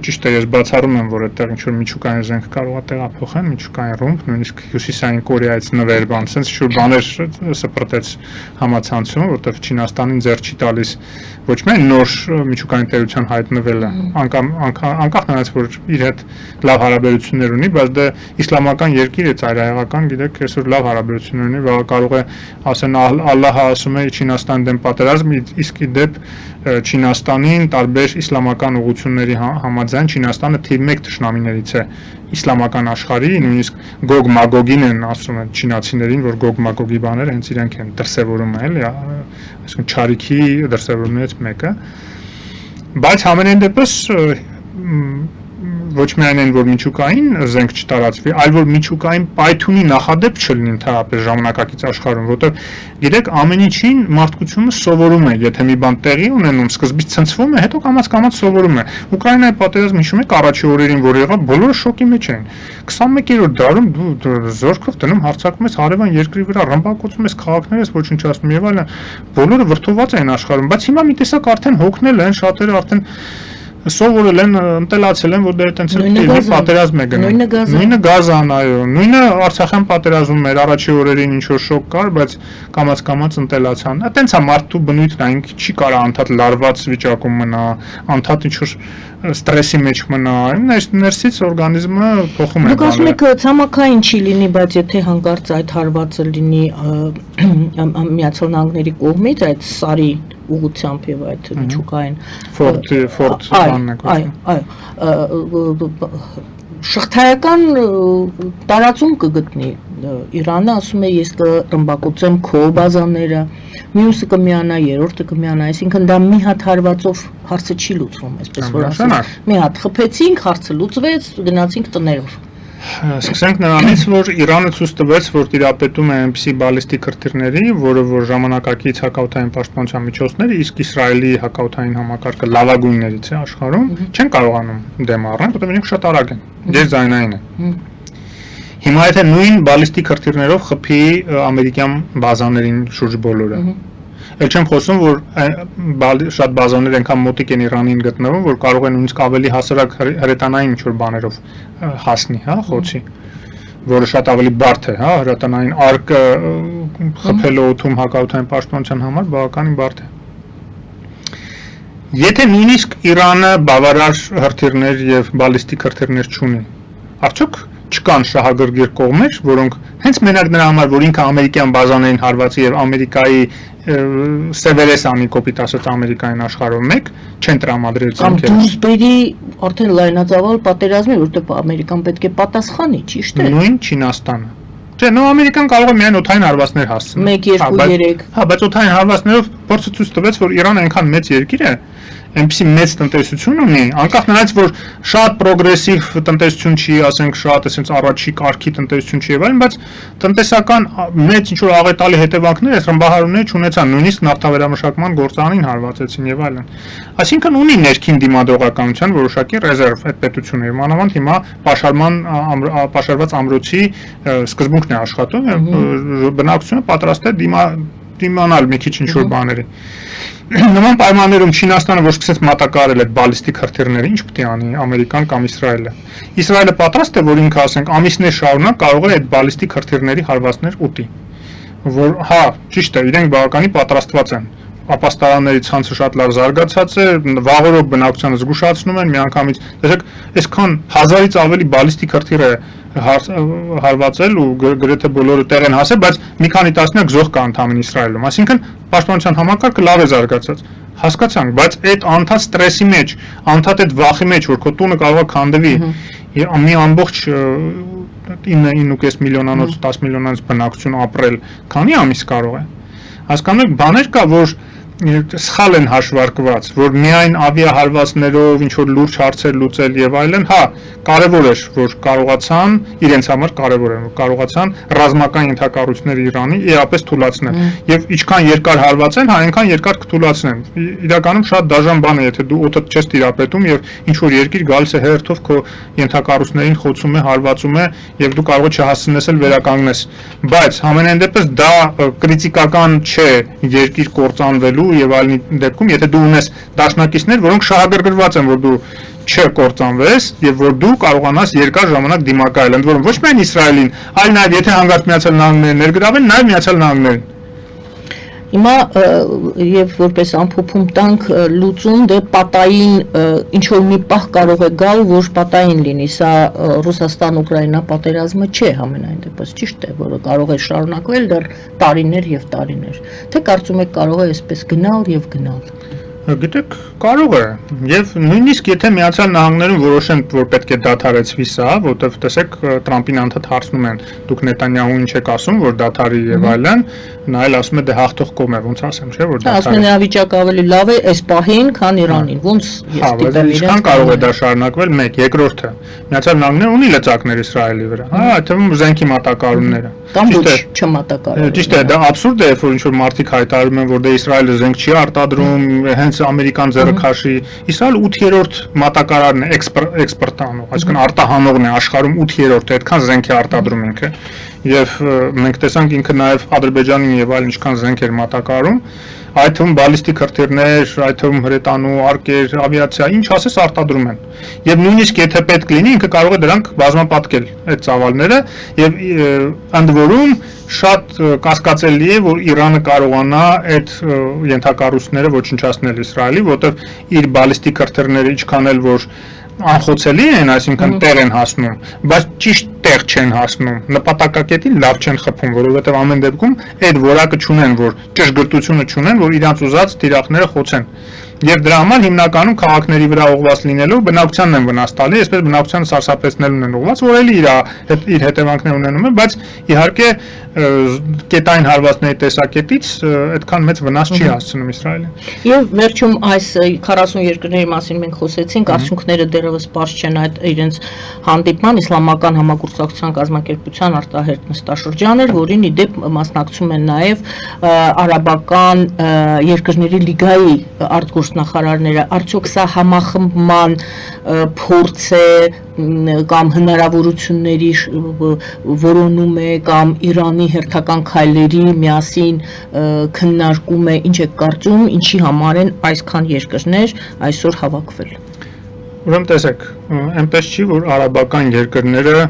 ճիշտ է, ես բացառում եմ, որ այդտեղ ինչ-որ միջուկային զենք կարող է տեղափոխեն, միջուկային ռումբ, նույնիսկ Հյուսիսային Կորեայից նվեր բան, sense ինչ-որ բաներ սպրտեց համացանցում, որտեղ Չինաստանին ձեռ չի տալիս ոչ միայն նոր միջուկային տերության հայտնվելը, անկախ նրանից, որ իր հետ լավ հարաբերություններ ունի, բայց դա իսլամական երկիր է, ծայրահեղական, գիտեք, այսօր լավ հարաբերություններ ունի, վաղ կարող է ասեն Ալլահը ասում է Չինաստանի դեմ պատերազմ, իսկ ի դեպ Չինաստանին տարբեր իսլամական ուղղությունների համար համաձայն Չինաստանը թիվ 1 թշնամիներից է իսլամական աշխարհի, նույնիսկ Գոգ Մագոգին են ասում են չինացիներին, որ Գոգ Մագոգի բաները հենց իրենք են դրսևորում էլի, այսինքն չարիքի դրսևորումներից մեկը, բայց համենայն դեպս ոչ միայն այն, որ միջուկային զենք չտարածվի, այլ որ միջուկային պայթունի նախադեպ չլինի ընդհանրապես ժամանակակից աշխարհում, որտեղ գիտեք, ամեն ինչին մարդկությունը սովորում է, եթե մի բան տեղի ունենում, սկզբից ցնցվում է, հետո կամաց սովորում է։ Ուկրաինայի պատերազմը հիշում եք առաջի օրերին, որ եղավ, բոլորը շոկի մեջ էին։ 21-րդ դարում դու զորքով դնում հարձակում ես հարևան երկրի վրա, ռմբակոծում ես քաղաքներ, ես ոչնչացնում եւ այլն, բոլորը վրդոված են աշխարհում, բայց հիմա մի տեսակ արդեն հոգնել են, շատերը արդեն սովորել են, ընտելացել են, որ դե այտենց պատերազմ է գնում։ Նույնը Գազան, այո, նույնը Արցախյան պատերազմում էր, առաջի օրերին ինչ որ շոկ կար, բայց կամաց ընտելացան։ Այտենց է մարդու բնույթն, այն չի կարա անդադ լարված վիճակում մնա, անդադ ինչ որ ստրեսի մեջ մնա, ներսից օրգանիզմը փոխում է։ Դուք ասում եք ցամաքային չի լինի, բայց եթե հանկարծ այդ հարվածը լինի Միացյալ Նահանգների կողմից, այդ սարի ուղղությամբ եւ այդ միջուկային ֆորտ բանն է։ Այո, շղթայական տարածում կգտնի Իրանը, ասում է ես կրմբակոծեմ քո բազաները, մյուսը կմիանա, երրորդը կմիանա, այսինքն դա մի հատ հարվածով հարցը չի լուծվում, այսպես որ ասում։ Մի հատ խփեցինք, հարցը լուծվեց, գնացինք տներով։ Սկսենք նրանից, որ Իրանը ցույց տվեց, որ տիրապետում է այնպիսի բալիստիկ հրթիռների, որը որ ժամանակակից հակաօդային պաշտպանության միջոցները, իսկ Իսրայելի հակաօդային համակարգը լավագույններից է աշխարհում, չեն կարողանում դեմ առնել, որտեղ իրենք շատ արագ են, դերձայնային են։ Հիմա եթե նույն բալիստիկ հրթիռներով խփի ամերիկյան բազաներին շուրջ բոլորը, Էլ չեմ խոսում, որ շատ բազաներ այնքան մոտիկ են Իրանին գտնվում, որ կարող են նույնիսկ ավելի հասարակ հրետանային ինչ-որ բաներով հասնի, հա, խոցի, որը շատ ավելի բարդ է, հա, հրետանային արկը խփելու օդում հակաօդային պաշտպանության համար բավականին բարդ է։ Եթե նույնիսկ Իրանը բավարար հրթիռներ եւ բալիստիկ հրթիռներ չունի, արդյոք չկան շահագրգիռ կողմեր, որոնք հենց մենակ նրա համար, որ ինքը ամերիկյան բազաներին հարվածի եւ Ամերիկայի Սևերես անի կոպիտ ասած Ամերիկային աշխարհով մեկ չեն տրամադրել զենքեր։ Կամ դուրս բերի արդեն լայնածավալ պատերազմի, որտեղ Ամերիկան պետք է պատասխանի, ճիշտ է։ Նույն Չինաստանը։ Չէ, նո Ամերիկան կարող է միայն օդային հարվածներ հասցնել։ 1, 2, 3։ Հա, բայց օդային հարվածներով փորձը ցույց տվեց, որ Իրանը այնքան մեծ երկիր է, այնպեսի մեծ տնտեսություն ունի, անկախ նրանից, որ շատ պրոգրեսիվ տնտեսություն չի, ասենք շատ այսպես առաջի կարգի տնտեսություն չի եւ այլն, բայց տնտեսական մեծ ինչ որ աղետալի հետևանքներ այս ռմբահարումները չունեցան, նույնիսկ նավթավերամշակման գործարանին հարվածեցին եւ այլն։ Այսինքն ունի ներքին դիմադրողականության որոշակի ռեզերվ այդ պետությունը եւ մանավանդ հիմա պաշարված ամրոցի սկզբունքն է աշխատում եւ բնակչությունը պատրաստ է դիմանալ մի քիչ ինչ որ բաների։ Նման պայմաններում Չինաստանը որ սկսեց մատակարարել այդ բալիստիկ հրթիռները, ինչ պետք է անի Ամերիկան կամ Իսրայելը։ Իսրայելը պատրաստ է, որ ինքը ասենք ամիսներ շարունակ կարող է այդ բալիստիկ հրթիռների հարվածներ ուտի։ Որ հա, ճիշտ է, իրենք բավականին պատրաստված են։ Ապաստարանների ցանցը շատ լավ զարգացած է, վաղորոք բնակչությանը զգուշացնում են միանգամից։ Տեսեք, այսքան 1000-ից ավելի բալիստիկ հրթիռ է հարվածել ու գրեթե բոլորը տեղ են հասել, բայց մի քանի տասնյակ զոհ կա ընդհանրապես Իսրայելում։ Այսինքն պաշտպանության համակարգը լավ է զարգացած։ Հասկացանք, բայց այդ անդադ ստրեսի մեջ, անդադ այդ վախի մեջ, որ քո տունը կարող է քանդվի, մի ամբողջ 9.5 միլիոնանոց 10 միլիոնանոց բնակչություն ապրել, քանի ամիս կարող է։ Հասկանում եք, բաներ կա, որ սխալ են հաշվարկված, որ միայն ավիահարվածներով ինչ որ լուրջ հարցեր լուծել եւ այլն, հա, կարեւոր էր, որ կարողացան, իրենց համար կարեւոր էր, որ կարողացան ռազմական ենթակառույցները Իրանի իրապես թույլատրել եւ ինչքան երկար հարվածեն, հա, այնքան երկար կթույլատրեն։ Իրականում շատ դաժան բան է, եթե դու օդդ չես տիրապետում եւ ինչ որ երկիր գալիս է հերթով քո ենթակառույցներին խոցում է, հարվածում է եւ դու կարող ես չհասցնես էլ վերականգնես։ Բայց համենայն դեպս դա կրիտիկական չէ երկիր կործանվելու եւ այլնի դեպքում, եթե դու ունես դաշնակիցներ, որոնք շահագրգռված են, որ դու չկործանվես եւ որ դու կարողանաս երկար ժամանակ դիմակայել, ընդ որում ոչ միայն Իսրայելին, այլ նաեւ եթե հանգարց Միացյալ Նահանգները ներգրավեն, նաեւ Միացյալ Նահանգներին։ Հիմա եւ որպես ամփոփում տանք լուծում դե պատային ինչ որ մի պահ կարող է գալ, որ պատային լինի, սա Ռուսաստան-Ուկրաինա պատերազմը չէ համենայն դեպս, ճիշտ է, որը կարող է շարունակվել դեռ տարիներ եւ տարիներ։ Թե կարծում եք կարող է այսպես գնալ եւ գնալ։ Գիտեք, կարող է, եւ նույնիսկ եթե Միացյալ Նահանգներում որոշեն, որ պետք է դադարեցվի սա, որտեվ տեսեք Տրամպին անդադ հարցնում են, դուք Նետանյահուին չեք ասում, որ դադարի եւ այլն, նա էլ ասում է դե հաղթող կողմ է, ոնց ասեմ, չէ, որ դադարի։ Ասում են նրա վիճակը ավելի լավ է այս պահին, քան Իրանին, ոնց ես դիտեմ իրենց։ Ինչքան կարող է դա շարունակվել, 1, երկրորդը։ Միացյալ Նահանգները ունի լծակներ Իսրայելի վրա, այդ թվում զենքի մատակարարումները։ Կամ ոչ չմատակարարում։ Ճիշտ է, դա աբսուրդ է, որ ինչ որ մարդիկ հայտարարում են, որ դե Իսրայելը զենք չի արտադրում, հենց ամերիկան ձեռը քաշի։ Իսրայելը 8-րդ մատակարարն է, էքսպորտանող, այսինքն արտահանողն է աշխարհում 8-րդ, այդքան զենք է արտադրում ինքը։ Եվ մենք տեսանք ինքը նաև Ադրբեջանին եւ այլ ինչքան զենք էր մատակարարում, այդ թվում բալիստիկ հրթիռներ, այդ թվում հրետանու, արկեր, ավիացիա, ինչ ասես արտադրում են։ Եվ նույնիսկ եթե պետք լինի, ինքը կարող է դրանք բազմապատկել այդ ծավալները եւ ընդ որում շատ կասկածելի է, որ Իրանը կարողանա այդ ենթակառույցները ոչնչացնել Իսրայելի, որտեղ իր բալիստիկ հրթիռները ինչքան էլ որ անխոցելի են, այսինքն տեղ են հասնում, բայց ճիշտ տեղ չեն հասնում, նպատակակետին լավ չեն խփում, որովհետև ամեն դեպքում այդ որակը չունեն, որ ճշգրտությունը չունեն, որ իրանց ուզած թիրախները խոցեն։ Եվ դրա համար հիմնականում քաղաքների վրա ուղղված լինելով բնակչությանն են վնաս տալի, այսպես բնակչությանը սարսափեցնելուն են ուղղված, որ էլի իր հետևանքներ ունենում է, բայց իհարկե կետային հարվածների տեսակետից այդքան մեծ վնաս չի հասցնում Իսրայելին։ Եվ վերջում այս 40 երկրների մասին մենք խոսեցինք, արդյունքները դեռևս պարզ չեն այդ իրենց հանդիպման Իսլամական համագործակցության կազմակերպության արտահերտ նստաշրջան էր, որին ի դեպ մասնակցում են նաև արաբական երկրների լիգայի արտգործնախարարները, արդյոք սա համախմբման փորձ է կամ հնարավորությունների որոնում է կամ Իրանի հերթական քայլերի միասին քննարկում է, ինչ է կարծում, ինչի համար են այսքան երկրներ այսօր հավաքվել։ Ուրեմն տեսեք, այնպես չի, որ արաբական երկրները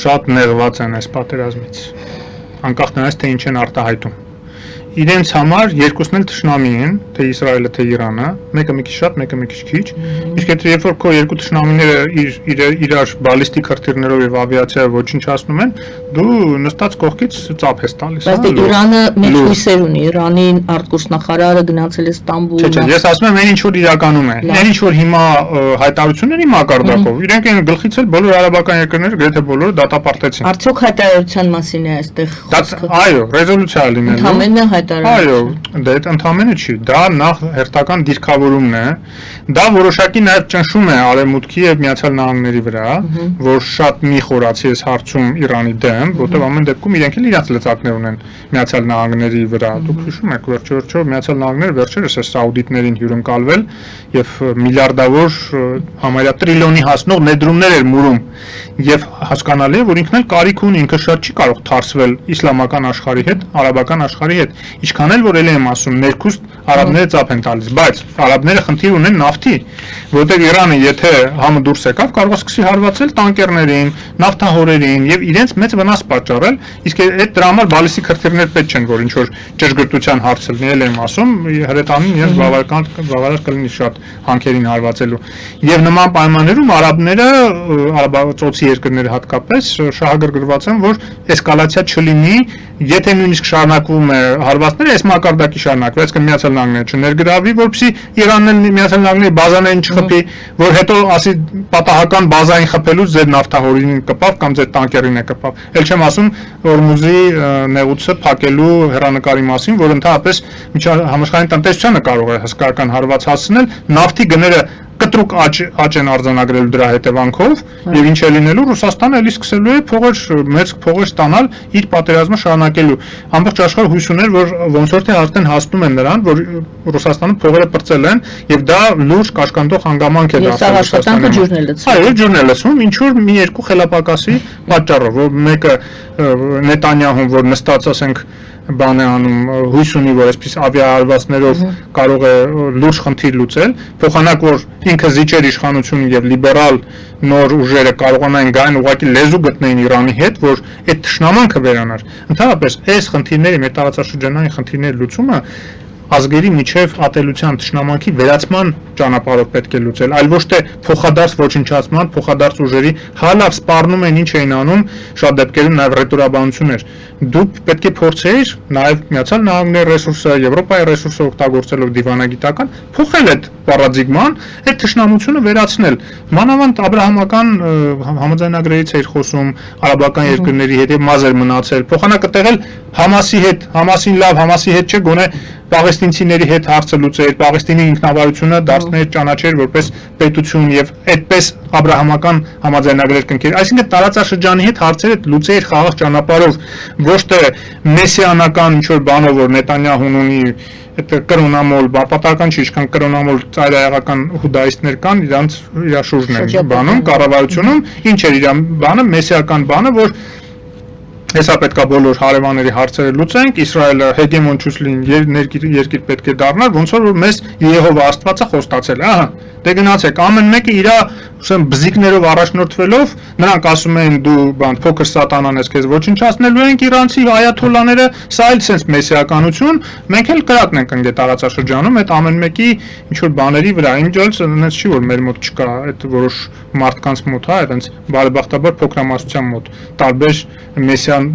շատ նեղված են այս պատերազմից, անկախ նրանից թե ինչ են արտահայտում։ Իրենց համար երկուսն էլ թշնամի են, թե Իսրայելը, թե Իրանը, մեկը մի քիչ շատ, մեկը մի քիչ քիչ։ Իսկ եթե երբ որ քո երկու թշնամիները իրար բալիստիկ հրթիռներով եւ ավիացիայով ոչնչացնում են, դու նստած կողքից ծափ ես տալիս։ Բայց դե Իրանը մեծ հույսեր ունի, Իրանին արտգործնախարարը գնացել է Ստամբուլ։ Չէ, ես ասում եմ, այն ինչ որ իրականում է։ Այն ինչ որ հիմա հայտարարությունների մակարդակով, իրենք են գլխից էլ բոլոր արաբական երկրները գրեթե բոլորը դատապարտեցին։ Արդյոք հայտարարության մասին է այստեղ խոսքը։ Այո, ռեզոլյուցիա լինելու։ Ընդհանրապես Այո, դա այդ ընդհանրապես չի, դա նախ հերթական դիրքավորումն է, դա որոշակի նաև ճնշում է Արևմուտքի եւ Միացյալ Նահանգների վրա, որ շատ մի խորացի այս հարցում Իրանի դեմ, որտեղ ամեն դեպքում իրենք էլ իրաց լծակներ ունեն Միացյալ Նահանգների վրա։ Դուք հիշում եք, վերջերս Միացյալ Նահանգները վերջերս է սաուդիտներին հյուրընկալվել եւ միլիարդավոր համարյա տրիլիոնի հասնող ներդրումներ էր մուրում եւ հասկանալի է, որ ինքն էլ կարիք ունի, ինքը շատ չի կարող թարսվել իսլամական աշխարհի հետ, արաբական աշխարհի հետ, ինչքան էլ որ ելի եմ ասում, ներքուստ արաբները ծափ են տալիս, բայց արաբները խնդիր ունեն նավթի, որովհետեւ Իրանը եթե համը դուրս եկավ, կարող է սկսի հարվածել տանկերներին, նավթահորերին եւ իրենց մեծ վնաս պատճառել, իսկ այդ դրա համար բալիստիկ հրթիռներ պետք չեն, որ ինչ որ ճշգրտության հարց լինել եմ ասում, հրետանին իրենց բավարար կլինի շատ հանքերին հարվածելու։ Եվ նման պայմաններում արաբները, արաբացի երկրները հատկապես շահագրգռված են, որ էսկալացիա չլինի, եթե նույնիսկ շարունակվում է հարվածները, այս մակարդակի շարունակվի, այսինքն Միացյալ Նահանգները չներգրավի, որպեսզի Իրանն էլ Միացյալ Նահանգների բազաներին չխփի, որ հետո ասի պատահական բազային խփելուց ձեր նավթահորին կպավ կամ ձեր տանկերին է կպավ։ Էլ չեմ ասում Օրմուզի նեղուցը փակելու հեռանկարի մասին, որ ընդհանրապես համաշխարհային տնտեսությանը կարող է հսկայական հարված հասցնել, նավթի գները կտրուկ աճ են արձանագրելու դրա հետևանքով եւ ինչ է լինելու Ռուսաստանը էլի սկսելու է մեծ փողեր ստանալ իր պատերազմը շարունակելու ամբողջ աշխարհը հույս ուներ որ ոնց որ թե արդեն հասնում են նրան որ Ռուսաստանը փողերը պրծել են եւ դա լուրջ կաշկանդող հանգամանք է դարձել Ռուսաստանը ջուրն է լցում այո ջուրն է լցում ինչ որ մի երկու խելապակասի պատճառով որ մեկը Նետանյահուն որ նստած ասենք բան է անում հույս ունի որ այսպես ավիահարվածներով կարող է լուրջ խնդիր լուծել փոխանակ որ ինքը զիջեր իշխանությունը եւ լիբերալ նոր ուժերը կարողանային գային ուղղակի լեզու գտնեին Իրանի հետ որ այդ ճշնամանքը վերանար ընդհանրապես այս խնդիրների մեր տարածաշրջանային խնդիրների լուծումը ազգերի միջև ատելության թշնամանքի վերացման ճանապարհով պետք է լուծել, այլ ոչ թե փոխադարձ ոչնչացման, փոխադարձ ուժերի հալավ սպառնում են ինչ էին անում, շատ դեպքերում նաև ռետորաբանություն էր։ Դուք պետք է փորձեիր նաև Միացյալ Նահանգների ռեսուրսը, Եվրոպայի ռեսուրսը օգտագործելով դիվանագիտական փոխել այդ պարադիգման, այդ թշնամությունը վերացնել։ Մանավանդ Աբրահամական համաձայնագրերից էր խոսում արաբական երկրների հետ եւ մազեր մնացել, փոխանակտեղել Համասի հետ, Համասին լավ, Համասի հետ չէ, գոնե պաղեստինցիների հետ հարցը լուծեր, Պաղեստինի ինքնավարությունը դարձներ ճանաչեր որպես պետություն եւ այդպես Աբրահամական համաձայնագրեր կնքեր։ Այսինքն տարածաշրջանի հետ հարցերը լուծեր խաղաղ ճանապարհով, ոչ թե մեսիանական ինչ որ բանով, որ Նետանյահուն ունի այդ կրոնամոլ, պատահական չի, ինչքան կրոնամոլ ծայրահեղական հուդայիստներ կան, իր շուրջն են բանում, կառավարությունում, ինչ էր իր բանը, մեսիական բանը, որ հեսա պետքա բոլոր հարևանների հարցերը լուծենք, Իսրայելը հեգեմոն չուս լինի, երկիր պետք է դառնա, ոնց որ մեզ Եհովա Աստվածը խոստացել է, ահա, դե գնացեք, ամեն մեկը իր բզիկներով առաջնորդվելով, նրանք ասում են դու բան փոքր սատանան ես քեզ ոչնչացնելու ենք իրանցի այաթոլլաները, սա էլ sense մեսիականություն, մենք էլ կրակն ենք ընկել տարածաշրջանում, այդ ամեն մեկի ինչ որ բաների վրա, ինչ այնպես չի որ մեր մոտ չկա, այդ որոշ մարդկանց մոտ, հա, այնպես բարեբախտաբար փոքրամասնության մոտ տարբեր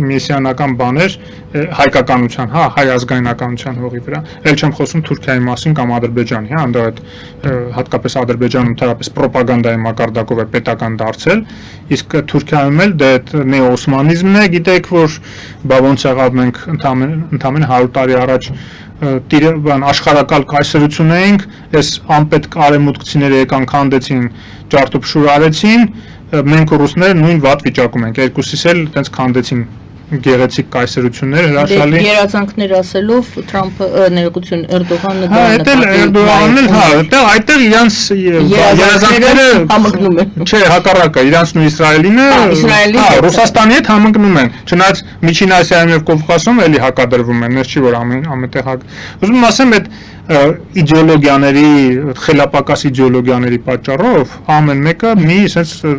մեսիանական բաներ հայկականության, հա, հայ ազգայնականության հողի վրա։ Էլ չեմ խոսում Թուրքիայի մասին կամ Ադրբեջանի, հա, այնտեղ այդ հատկապես Ադրբեջանում ընդհանրապես պրոպագանդայի մակարդակով է պետական դարձել, իսկ Թուրքիայում էլ դե այդ նեոօսմանիզմն է, գիտեք, որ բա ոնց եղավ մենք ընդամենը 100 տարի առաջ աշխարհակալ կայսրություն էինք, այս անպետք արևմուտքցիները եկան քանդեցին, ջարդուփշուր արեցին, մենք ռուսները նույն վատ վիճակում ենք, երկուսիս էլ այտենց քանդեցին գեղեցիկ կայսրություններ հրաշալի երազանքներ ասելով Թրամփը ներկայություն Էրդողանը դա Էրդողանն էլ հա այդտեղ իրանց երազանքները համընկնում են չէ հակառակը իրանց ու Իսրայելինը հա Ռուսաստանի հետ համընկնում են չնայած Միջին Ասիայում եւ Կովկասում էլի հակադրվում են ես չի որ ամենտեղ ուզում եմ ասեմ այդ իդեոլոգիաների խելապակաս իդեոլոգիաների պատճառով ամեն մեկը մի sense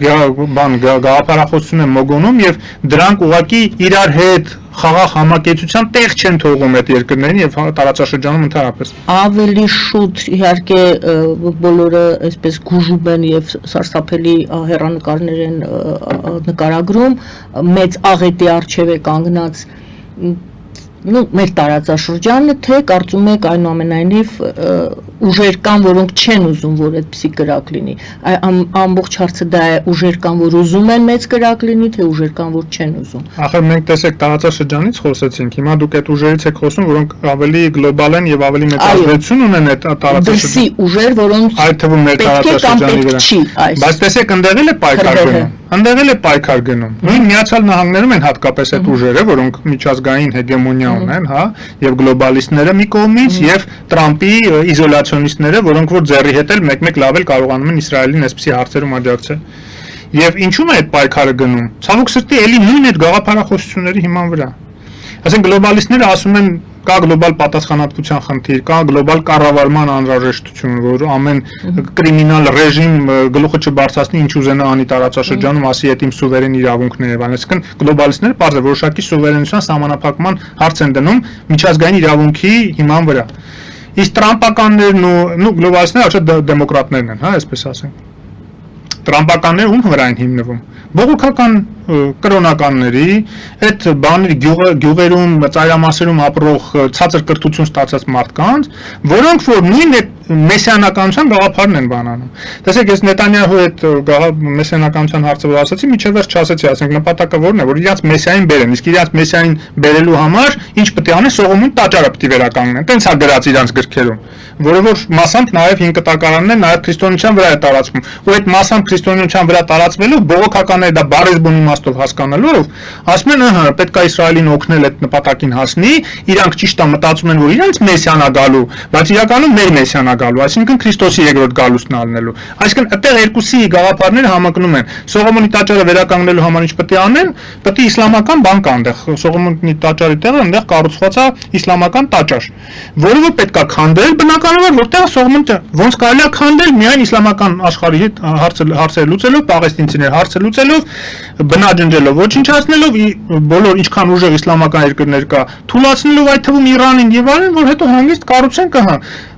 բան գաղափարախոսություն է մոգոնում եւ դրանք ուղղակի իրար հետ խաղաղ համակեցության տեղ չեն թողում այդ երկրներին եւ տարածաշրջանում ընդհանրապես ավելի շուտ իհարկե բոլորը այսպես գուժում են եւ սարսափելի հեռանկարներ են նկարագրում մեծ աղետի արչեւ է կանգնած մեր տարածաշրջանը թե կարծում եք այնուամենայնիվ ուժեր կան, որոնք չեն ուզում, որ այդպիսի կրակ լինի։ Ամբողջ հարցը դա է, ուժեր կան, որ ուզում են մեծ կրակ լինի, թե ուժեր կան, որ չեն ուզում։ Ախր մենք տեսեք տարածաշրջանից խոսեցինք, հիմա դուք այդ ուժերից եք խոսում, որոնք ավելի գլոբալ են եւ ավելի մեծ ազդեցություն ունեն այդ տարածաշրջանում։ Դրսի ուժեր, որոնք այդ թվում մեր տարածաշրջանի վրա։ Բայց տեսեք, ընդեղ էլ է պայքար գնում։ Ընդեղ էլ է պայքար գնում։ Նույն Միացյալ Նահանգներում են հատկապես այդ ուժերը, որոնք միջազգային հեգեմոնիա ունեն, հա, եւ գլոբալիստները մի կողմից եւ Տրամպի իզոլացիոնիստները, որոնք որ ձեռի հետ էլ մեկ-մեկ լավ էլ կարողանում են Իսրայելին այսպիսի հարցերում աջակցել։ Եվ ինչու՞մ է այդ պայքարը գնում։ Ցավոք սրտի էլի նույն այդ գաղափարախոսությունների հիման վրա։ Ասենք գլոբալիստները ասում են կա գլոբալ պատասխանատվության խնդիր, կա գլոբալ կառավարման անհրաժեշտություն, որ ամեն կրիմինալ ռեժիմ գլուխը չբարձրացնի ինչ ուզենա անի տարածաշրջանում, ասի այդ իմ սուվերեն իրավունքն է, այսինքն գլոբալիստները բարձր որոշակի սուվերենության սահմանափակման հարց են դնում միջազգային իրավունքի հիման վրա։ Իսկ տրամպականներն ու գլոբալիստները ոչ դեմոկրատներն են, հա, այսպես ասենք։ Տրամպականները ում վրա են հիմնվում։ Բողոքական կրոնականների, այդ բաների գյուղերում, ծայրամասերում ապրող ցածր կրթություն ստացած մարդկանց, որոնք որ նույն այդ մեսիանականության գաղափարն են բանանում։ Տեսեք, ես Նետանյահու այդ մեսիանականության հարցը որ ասացի, միջև վերջ չասեցի, ասենք նպատակը որն է, որ իրաց մեսիային բերեն, իսկ իրաց մեսիային բերելու համար ինչ պետք է անեն, սողոմուն տաճարը պետք է վերականգնեն։ Տենց է գրած իրաց գրքերում, որը որ մասամբ նաև 5 կտակարանն է, նաև քրիստոնեության վրա է տարածվում։ Ու այդ մասամբ քրիստոնեության վրա տարածվելով բողոքականները դա բարեզբուն իմաստով հասկանալով, ասում են, ըհը, պետք է Իսրայելին օգնել այդ նպատակին հասնի, իրանք ճիշտ է մտածում են, որ իրանք մեսիան է գալու, բայց իրականում մեր մեսիան է գալու, այսինքն Քրիստոսի երկրորդ գալուստն ալնելու։ Այսինքն այդտեղ երկուսի գաղափարները համընկնում են։ Սողոմոնի տաճարը վերականգնելու համար ինչ պետք է անեն, պետք է իսլամական բան կա այնտեղ։ Սողոմոնի տաճարի տեղը այնտեղ կառուցված է իսլամական տաճար, որը որ պետք է քանդել բնականաբար, որտեղ Սողոմոնը ոնց կարելի է քանդել միայն իսլամական աշխարհի հետ հարցը լուծելով, պաղեստինցիներ հարցը լուծելով, քնաջնջելով, ոչնչացնելով բոլոր ինչքան ուժեղ իսլամական երկրներ կա, թույլատնելով այդ թվում Իրանին եւ այլն, որ հետո հանգիստ կառուցենք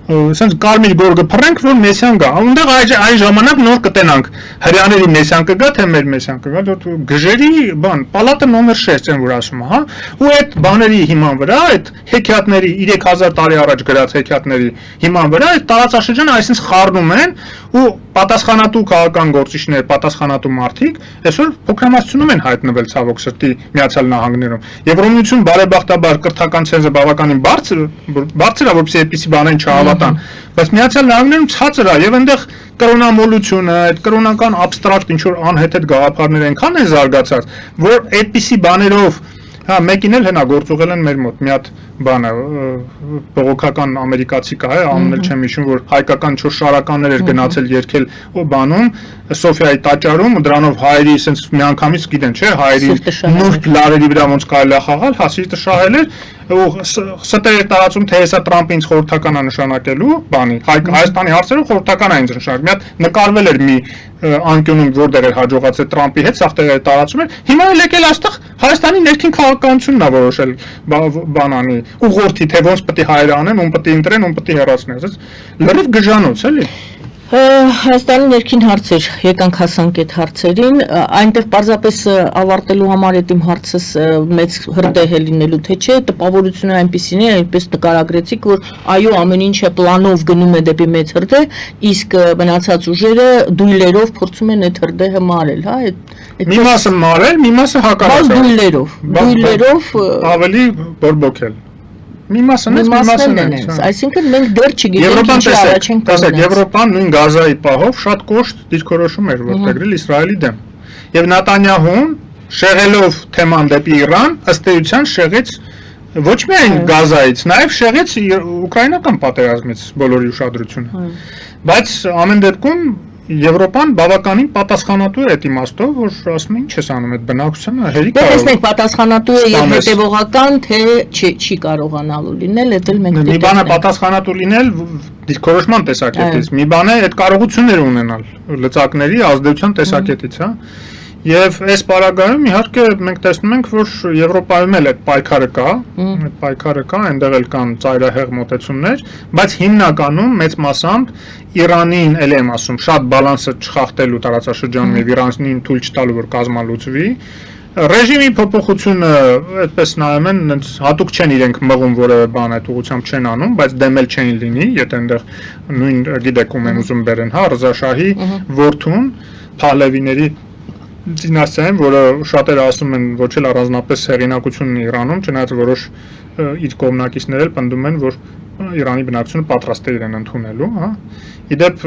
sense կարմիր գորգը փռենք, որ մեսիան գա։ Այնտեղ այն ժամանակ նոր կտենանք հрьяաների մեսիան կգա, թե մեր մեսիան կգա, դեռ գժերի բան, պալատը նոմեր 6 են որ ասում, հա։ Ու այդ բաների հիման վրա, այդ հեքիաթների 3000 տարի առաջ գրած հեքիաթների հիման վրա այդ տարածաշրջանը այսինքն խառնում են ու պատասխանատու քաղաքական գործիչներ, պատասխանատու մարդիկ այսօր փոքրամասնությունում են հայտնվել ցավոք սրտի Միացյալ Նահանգներում։ Եվրոմիություն բարեբախտաբար կրթական ցենզը բավականին բարձր է, որպեսզի այդպիսի բաներին չհավատան, բայց Միացյալ Նահանգներում ցածր է եւ այնտեղ կրոնամոլությունը, այդ կրոնական абստրակտ ինչ որ անհեթեթ գաղափարներ այնքան են զարգացած, որ այդպիսի բաներով հա մեկին էլ հենա գործուղել են մեր մոտ մի հատ բանը բողոքական ամերիկացի կա, անունը չեմ հիշում, որ հայկական 4 շարականներ էր գնացել երգել ու բանում Սոֆիայի տաճարում, դրանով հայերի sense միանգամից գիտեն, չէ, հայերի նուրբ լարերի վրա ոնց կարելի է խաղալ, հասիստը շահել էր ու ստեր տարածում թե հեսա Տրամպը ինձ խորհրդական է նշանակելու բանի, Հայաստանի հարցերով խորհրդական է ինձ նշանակել, մի հատ նկարվել էր մի անկյունում որտեղ էր հաջողացել Տրամպի հետ, սաղ տեղը տարածում էր, հիմա էլ եկել այստեղ Հայաստանի ներքին քաղաքականությունն է որոշել բանանի ուղղորդի թե ոնց պետք է հայերը անեն, ում պետք է ընտրեն, ում պետք է հեռացնեն, ասես լրիվ գժանոց էլի։ Հայաստանի ներքին հարցեր, եկանք հասանք այդ հարցերին, այնտեղ պարզապես ավարտելու համար այդ իմ հարցս մեծ հրդեհ է լինելու թե չէ, տպավորությունը այնպիսին է, այնպես նկարագրեցիք, որ այո, ամեն ինչը պլանով գնում է դեպի մեծ հրդեհ, իսկ մնացած ուժերը դույլերով փորձում են այդ հրդեհը մարել, հա, մի մասը մարել, մի մասը հակառակել։ Դույլերով ավելի բորբոքել։ Մի մասն է, այսինքն մենք դեռ չգիտենք ինչ առաջ ենք կանգնած։ Եվրոպան նույն Գազայի պահով շատ կոշտ դիրքորոշում էր որդեգրել Իսրայելի դեմ։ Եվ Նետանյահուն շեղելով թեման դեպի Իրան, ըստ էության շեղեց ոչ միայն Գազայից, նաև շեղեց ուկրաինական պատերազմից բոլորի ուշադրությունը։ Բայց ամեն դեպքում Եվրոպան բավականին պատասխանատու է այդ իմաստով, որ ասում ինչ ես անում այդ բնակչությանը հերիք կարող։ Տեսնենք պատասխանատու է եւ հետեւողական, թե չի կարողանալու լինել, դա էլ մենք դիտենք։ Մի բան է պատասխանատու լինել դիրքորոշման տեսակետից, մի բան է այդ կարողությունները ունենալ լծակների ազդեցության տեսակետից, հա։ Եվ այս պարագայում իհարկե մենք տեսնում ենք, որ Եվրոպայում էլ այդ պայքարը կա, այնտեղ էլ կան ծայրահեղ մոտեցումներ, բայց հիմնականում մեծ մասամբ Իրանին էլ եմ ասում, շատ բալանսը չխախտելու տարածաշրջանում եւ Իրանին թույլ չտալու, որ կազմալուծվի, ռեժիմի փոփոխությունը այդպես նայում են, հատուկ չեն իրենք մղում որևէ բան այդ ուղղությամբ չեն անում, բայց դեմել չեն լինի, եթե այնտեղ նույն գիտեք ում են ուզում բերեն, հա, Ռզա շահի որդուն, Փահլևիների դինաստիայում, որը շատերը ասում են ոչ էլ առանձնապես հեղինակությունն Իրանում, չնայած որոշ իր կողմնակիցներ էլ պնդում են, որ Իրանի բնակչությունը պատրաստ է իրեն ընդունելու, հա։ Իդեպ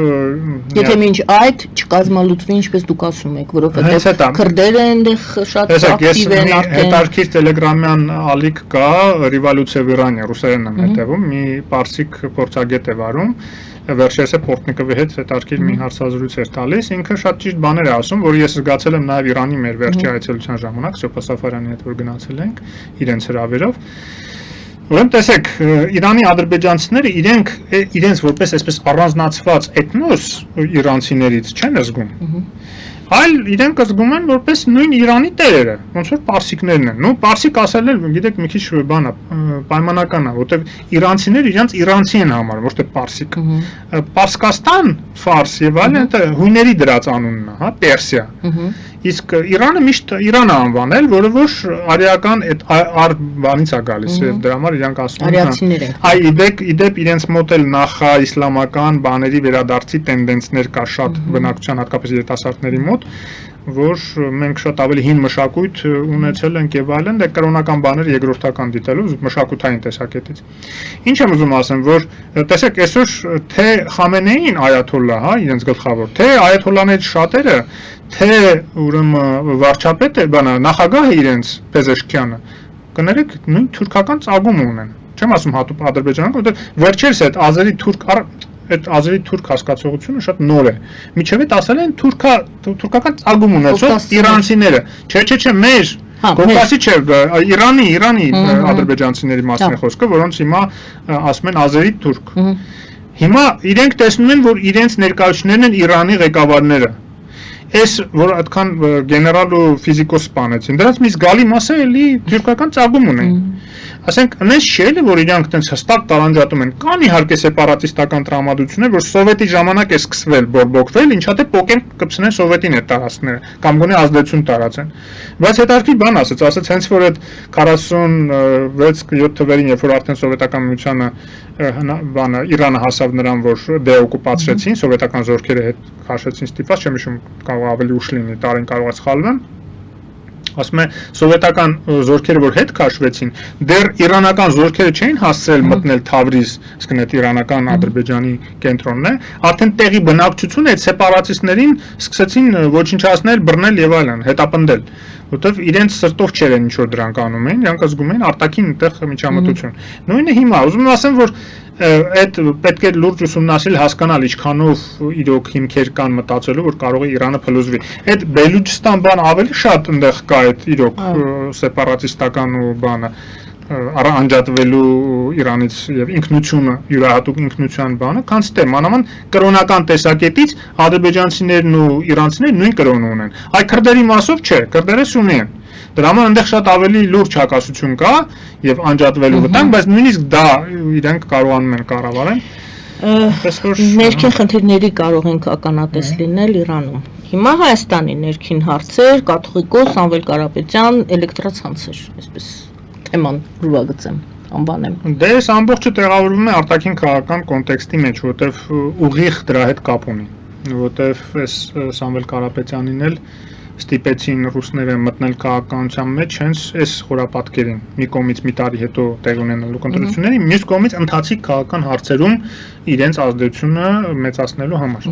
եթե մինչ այդ չկազմալուծվի, ինչպես դուք ասում եք, որովհետև քրդերը այնտեղ շատ ակտիվ են արդեն։ Հետարքիր տելեգրամյան ալիք կա, Revolution Virania, ռուսերենն եմ հետևում, մի պարսիկ փորձագետ է վարում, վերջերս է Պորտնիկովի հետ հետարքիր մի հարցազրույց էր տալիս, ինքը շատ ճիշտ բաներ է ասում, որ ես զգացել եմ նաև Իրանի մեր վերջի այցելության ժամանակ, Սոփա Սաֆարյանի հետ որ գնացել ենք իրենց հրավերով։ Ուրեմն տեսեք, Իրանի ադրբեջանցիները իրենց որպես այսպես առանձնացված էթնոս իրանցիներից չեն զգում, այլ իրենք զգում են որպես նույն Իրանի տերերը, ոնց որ պարսիկներն են։ Նո պարսիկ ասել էլ, գիտեք, մի քիչ բան է, պայմանական է, որտեղ իրանցիները իրենց իրանցի են համարում, ոչ թե պարսիկ։ Պարսկաստան, Ֆարս եւ այլն, դա հույների դրած անունն է, հա, Պերսիա։ Իսկ Իրանը միշտ Իրան է անվանել, որը որ արիական այդ բանից է գալիս, եւ դրա համար իրանք ասում են այ իդեպ իրենց մոտ էլ նախա իսլամական բաների վերադարձի տենդենսներ կա շատ բնակչության, հատկապես երիտասարդների մոտ, որ մենք շատ ավելի հին մշակույթ ունեցել ենք եւ այլն, դա կրոնական բաներ երկրորդական դիտելու մշակութային տեսակետից։ Ինչ եմ ուզում ասեմ, որ տեսեք, այսօր թե Խամենեին այաթոլլա, հա, իրենց գլխավոր, թե այաթոլլաներից շատերը, թե ուրեմն վարչապետը, բանա, նախագահը իրենց Պեզեշքյանը, կներեք, նույն թուրքական ծագում ունեն։ Չեմ ասում հատուկ ադրբեջանական, որտեղ վերջերս այդ ազերի թուրք հասկացողությունը շատ նոր է։ Միջև այդ ասել են թուրքական ծագում ունեցող իրանցիները։ Չէ, մեր Կովկասի չէ, Իրանի ադրբեջանցիների մասին է խոսքը, որոնց հիմա ասում են ազերի թուրք։ Հիմա իրենք տեսնում են, որ իրենց ներկայացուցիչներն են Իրանի ղեկավարները։ Այս որ այդքան գեներալ ու ֆիզիկոս սպանեցին, դրանց մի զգալի մասը էլի թուրքական ծագում ունեն։ Ասենք, այնպես չէ, որ իրանք տենց հստակ տարանջատում են։ Կան իհարկե սեպարատիստական տրամադրություններ, որ սովետի ժամանակ է սկսվել բորբոքվել, ինչա թե պոկեն կպցնեն սովետին այդ տարածքները, կամ գոնե ազդեցություն տարածեն։ Բայց հետարքի բան ասաց հենց որ այդ 46-7 թվերին, երբ որ արդեն սովետական միությանը բանը Իրանը հասավ նրան, որ դեօկուպացրեցին, սովետական զորքերը հետ քաշեցին ստիպված, չեմ հիշում, կարող ավելի ուշ լինի, տարին կարող է սխալվեմ։ Ասում է սովետական զորքերը որ հետ քաշվեցին, դեռ իրանական զորքերը չէին հասցրել մտնել Թավրիզ, այսինքն այդ իրանական Ադրբեջանի կենտրոնն է, արդեն տեղի բնակչությունը այդ սեպարատիստներին սկսեցին ոչնչացնել, բռնել եւ այլն, հետապնդել, որովհետեւ իրենց սրտով չերեն ինչ որ դրանք անում էին, իրանք զգում էին արտաքին այդտեղ միջամտություն։ Նույնը հիմա ուզում եմ ասեմ, որ այդ պետք է լուրջ ուսումնասիրել, հասկանալ ինչքանով իրոք հիմքեր կան մտածելու, որ կարող է Իրանը փլուզվի։ Այդ Բելուջստան բան ավելի շատ այնտեղ կա այդ իրոք սեպարատիստական ու բանը անջատվելու Իրանից եւ ինքնությունը, յուրահատուկ ինքնության բանը, քան ստե մանավանդ կրոնական տեսակետից ադրբեջանցիներն ու իրանցիներն նույն կրոնը ունեն։ Այ քրդերի մասով չէ, քրդերը սուննի են։ Դրա համար այնտեղ շատ ավելի լուրջ հակասություն կա եւ անջատվելու վտանգ, բայց նույնիսկ դա իրենք կարողանում են կառավարել։ Ներքին խնդիրների կարող ենք ականատես լինել Իրանում։ Հիմա Հայաստանի ներքին հարցեր, կաթողիկոս Սամվել Կարապետյան էլեկտրացանցեր, այսպես թեման ուրվագծեմ, անբանեմ։ Դե այս ամբողջը տեղավորվում է արտաքին քաղաքական կոնտեքստի մեջ, որտեվ ուղիղ դրա հետ կապ ունի, որտեվ այս Սամվել Կարապետյանին էլ ստիպեցին ռուսները մտնել քաղաքականության մեջ հենց այս խորապատկերին, մի կողմից մի տարի հետո տեղի ունենալու ընտրությունների, մյուս կողմից ընթացիկ քաղաքական հարցերում իրենց ազդեցությունը մեծացնելու համար։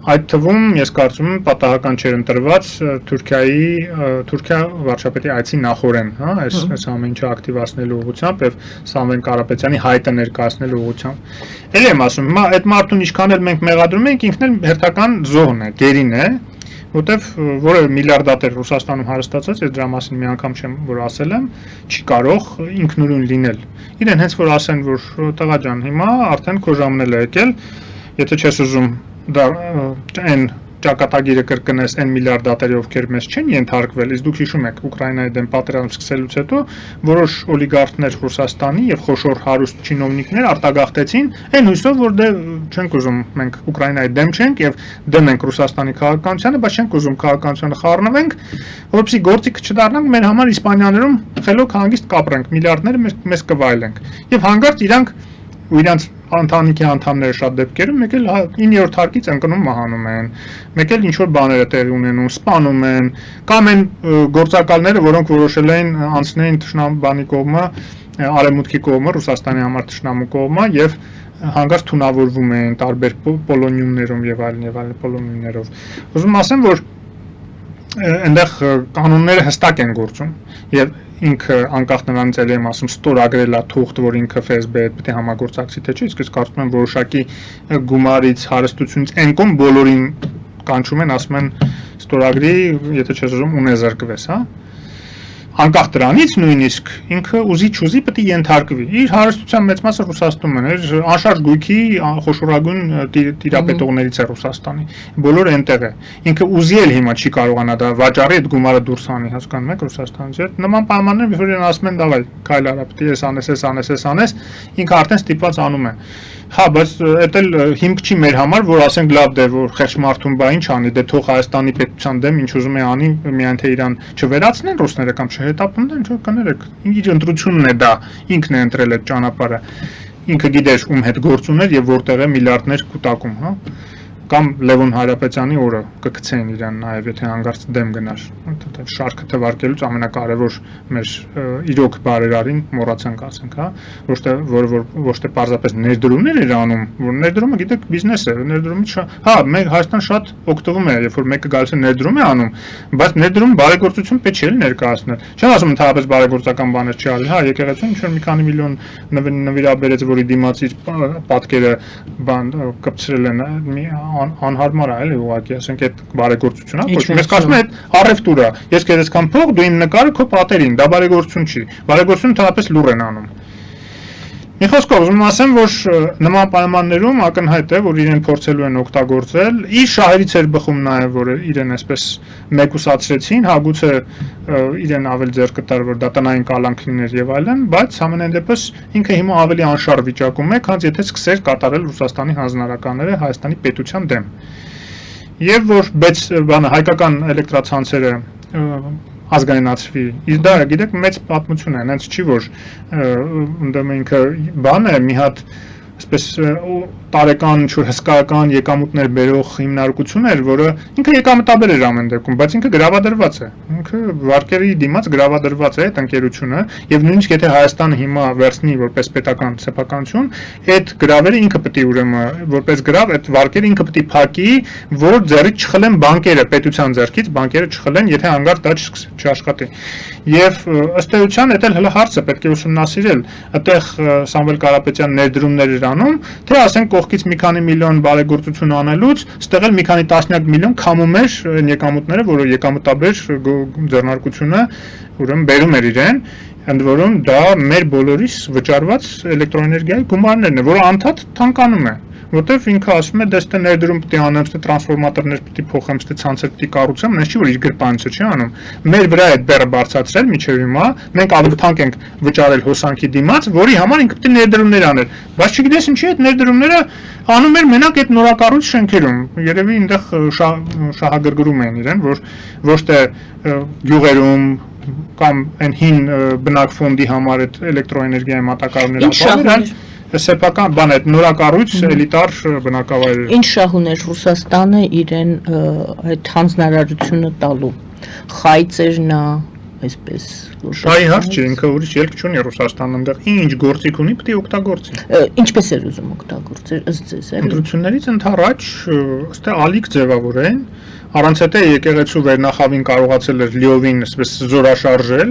Այդ թվում ես կարծում եմ պատահական չէր ընտրված Թուրքիա վարչապետի այցի նախօրեն, հա, այս ամեն ինչը ակտիվացնելու ուղղությամբ եւ Սամվել Կարապետյանի հայտը ներկայացնելու ուղղությամբ։ Էլ եմ ասում, հիմա այդ մարդուն ինչքան էլ մենք մեղադրում ենք, ինքն էլ հերթական զոհն է, գերին է, որտեվ որևէ միլիարդատեր Ռուսաստանում հարստացած, ես դրա մասին մի անգամ չեմ որ ասել եմ, չի կարող ինքնուրույն լինել։ Իրեն հենց որ ասեն, որ տղա ջան, հիմա արդեն քո ժամն է եկել, եթե չես ուզում դա այն ճակատագիրը կրկնես այն միլիարդատերի ովքեր մեզ չեն ենթարկվել, իսկ դուք հիշում եք Ուկրաինայի դեմ պատերազմ սկսելուց հետո որոշ օլիգարխներ Ռուսաստանի եւ խոշոր հարուստ չինովնիկներ արտագաղթեցին այն հույսով որ դե չենք ուզում մենք Ուկրաինայի դեմ չենք եւ դեմ ենք Ռուսաստանի քաղաքականությանը, բայց չենք ուզում քաղաքականությունը խառնվենք, որովհետեւ գործիքը չդառնանք մեր համար Իսպանիաներում խելոք հանգիստ կապրենք, միլիարդները մեզ կվայելենք եւ հանգարց իրանք ու իրանց ընտանիքի անդամները շատ դեպքերում մեկ էլ 9-րդ հարկից ընկնում մահանում են, մեկ էլ ինչ որ բաներ է տեղի ունենում, սպանում են, կամ են գործակալները, որոնք որոշել են անցնեն թշնամբանի կողմը, արևմուտքի կողմը, Ռուսաստանի համար թշնամու կողմը եւ հանգարց թունավորվում են տարբեր պոլոնիումներում եւ այլն պոլոնիումներով։ Ուզում ասեմ, որ այնտեղ կանոնները հստակ են գործում եւ ինքը անկախ նրանից էլ եմ ասում ստորագրել է թուղթ, որ ինքը ՖՍԲ-ը պետք է համագործակցի թե չէ, իսկ ես կարծում եմ որոշակի գումարից հարստությունից այն կողմ բոլորին կանչում են, ասում են ստորագրի, եթե չես ուզում ունեզրկվես, հա։ Անկախ դրանից նույնիսկ ինքը ուզի-չուզի պետք է ենթարկվի։ Իր հարստության մեծ մասը Ռուսաստանում է, անշարժ գույքի խոշորագույն տիրապետողներից է Ռուսաստանի։ Բոլորը այնտեղ է։ Ինքը ուզի էլ հիմա չի կարողանա դա վաճառի այդ գումարը դուրս անի, հասկանում եք Ռուսաստանից։ Այդ նման պայմաններում որ իրեն ասում են դավայ, քայլ արա, պետք է անես, ինքը արդեն ստիպված անում է։ Հա, բայց դա էլ հիմք չի մեր համար, որ ասենք լավ դե որ խեղճ մարդուն բա ինչ անի, դե թող Հայաստանի պետության դեմ ինչ ուզում է անի, միայն թե իրան չվերացնեն ռուսները կամ չհետապնդեն, ինչ կներեք։ Իր ընտրությունն է դա, ինքն է ընտրել այդ ճանապարհը։ Ինքը գիտեր ում հետ գործ ուներ եւ որտեղ է միլիարդներ կուտակում, հա։ Կամ Լևոն Հարապետյանի օրը կգցեն իրան նաև եթե հանգարց դեմ գնար շարքը թվարկելուց ամենակարևոր մեր իրոք բարերարին մոռացանք ասենք, հա, ոչ թե պարզապես ներդրումներ էր անում, որ ներդրումը գիտեք բիզնես է, ներդրումից հա, մենք Հայաստան շատ օգտվում է, երբ որ մեկը գալիս է ներդրում է անում, բայց ներդրում բարեգործություն պետք չէ ներկայացնել։ Չեմ ասում ընդհանրապես բարեգործական բաներ չի արել, հա, եկեղեցին ինչ որ մի քանի միլիոն նվիրաբերեց, որի դիմաց իր պատկերը բան կպցրել են անհարմար է էլի ուղղակի ասենք այդ բարեգործությունն է, ոչ մեզ կարծում եմ այդ առևտուր է։ Ես քեզ այսքան փող, դու իմ նկարը քո պատերին, դա բարեգործություն չի։ Բարեգործությունը թափես լուր են անում։ Մի խոսքով ուզում եմ ասեմ, որ նման պայմաններում ակնհայտ է, որ իրեն փորձելու են օգտագործել, իր շահերից էր բխում նաև, որ իրեն այսպես մեկուսացրեցին, հագուցե իրեն ավելի ձեռք կտար, որ դա տնային կալանք լիներ եւ այլն, բայց համենայն դեպս ինքը հիմա ավելի անշարժ վիճակում է, քան եթե սկսեր կատարել Ռուսաստանի հանձնարարականները Հայաստանի պետության դեմ։ Եւ որ հայկական էլեկտրացանցերը ազգայնացվի։ Իսկ դա, գիտեք, մեծ պատմություն է, հենց չի որ ընդդեմ ինքը բան է, մի հատ այսպես տարեկան ինչ-որ հսկայական եկամուտներ բերող հիմնարկություն էր, որը ինքը եկամտաբեր էր ամեն դեպքում, բայց ինքը գրավադրված է։ Ինքը վարկերի դիմաց գրավադրված է այդ ընկերությունը, եւ նույնիսկ եթե Հայաստանը հիմա վերցնի որպես պետական սեփականություն, այդ գրավերը ինքը պետք է ուրեմն որպես գրավ այդ վարկերը ինքը պետք է փակի, որ ձեռից չխլեն բանկերը, պետության ձեռքից բանկերը չխլեն, եթե հանգարտ դա չաշխատի։ Եվ ըստ էության դա էլ հələ հարց է, պետք է ուսումնասիրել, այդտեղ Սամվել Կարապետյան ներդրումներ էր անում, թե ասենք կողքից մի քանի միլիոն բարեգործություն անելուց, ստեղ էլ մի քանի տասնյակ միլիոն քամում էր եկամուտները, որը եկամտաբեր ձեռնարկությունը ուրեմն բերում էր իրեն, ընդ որում դա մեր բոլորիս վճարված էլեկտրոէներգիայի գումարներն է, որը անդադ թանկանում է, որտեվ ինքը ասում է, դες ներդրում պետք է անեմ, ստե տրանսֆորմատորներ պետք է փոխեմ, ստե ցանցեր պետք է կառուցեմ, նես չի որ իր գրպանիցը չի անում։ Մեր վրա այդ բեռը բարձրացրել միջև հիմա, մենք ավելի թանկ ենք վճարել հոսանքի դիմաց, որի համար ինքը պետք է ներդրումներ անել։ Բայց չգիտես ինչի այդ ներդրումները անում էր մենակ այդ նորակառույց շենքերում։ Երևի այնտեղ շահագրգռում են իրեն, որ ոչ թե գյուղերում կամ այն հին բնակ ֆոնդի համար այդ էլեկտրոէներգիայի մատակարարները ապահովել, սեփական բան է, նորակառույց էլիտար բնակավայրեր։ Ինչ շահ ուներ Ռուսաստանը իրեն այդ հանձնարարությունը տալու։ Խայծ էր նա, այսպես։ Շահի հարց չէ, ինքը ուրիշ ելք չունի Ռուսաստանը, այնտեղ ինչ գործիք ունի, պետք է օգտագործի։ Ինչպես էր ուզում օգտագործել, ըստ ձեզ, էլի։ Ընտրություններից ընդառաջ ըստե ալիք ձևավորեն, առանց հետո եկեղեցու վերնախավին կարողացել էր լիովին այսպես զորաշարժել,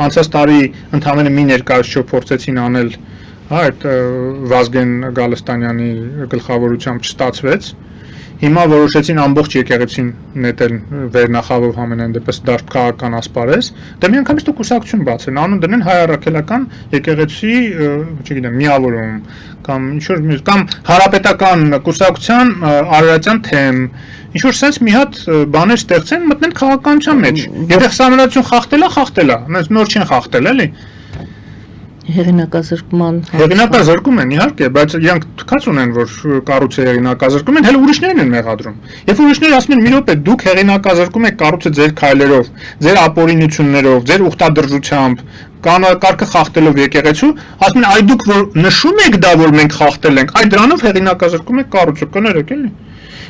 անցած տարի ընդամենը մի ներկայացուցիչ փորձեցին անել այդ Վազգեն Գալստանյանի գլխավորությամբ չստացվեց։ Հիմա որոշեցին ամբողջ եկեղեցին նետել վերնախավով համենայն դեպս դաշտ քաղաքական ասպարեզ, դա միանգամից դու կուսակցություն բացեն, անուն դնեն հայ առաքելական եկեղեցի, չգիտեմ, միավորում կամ ինչ-որ մյուս կամ հարապետական կուսակցության արարածյան թեմ, ինչ-որ sense մի հատ բաներ ստեղծեն, մտնեն քաղաքականության մեջ։ Եթե սահմանադրություն խախտել է, նոր չեն խախտել, էլի։ Հեղինակազրկում են իհարկե, բայց իրանք թքած ունեն, որ կառույցը հեղինակազրկում են, հələ ուրիշներն են մեղադրում։ Երբ ուրիշները ասում են՝ «Մի րոպե, դուք հեղինակազրկում եք կառույցը ձեր քայլերով, ձեր ապօրինություններով, ձեր ուխտադրժությամբ, կարգը խախտելով եկեղեցու», ասում են՝ «Այ դուք որ նշում եք դա, որ մենք խախտել ենք, այ դրանով հեղինակազրկում եք կառույցը, կներեք էլի»։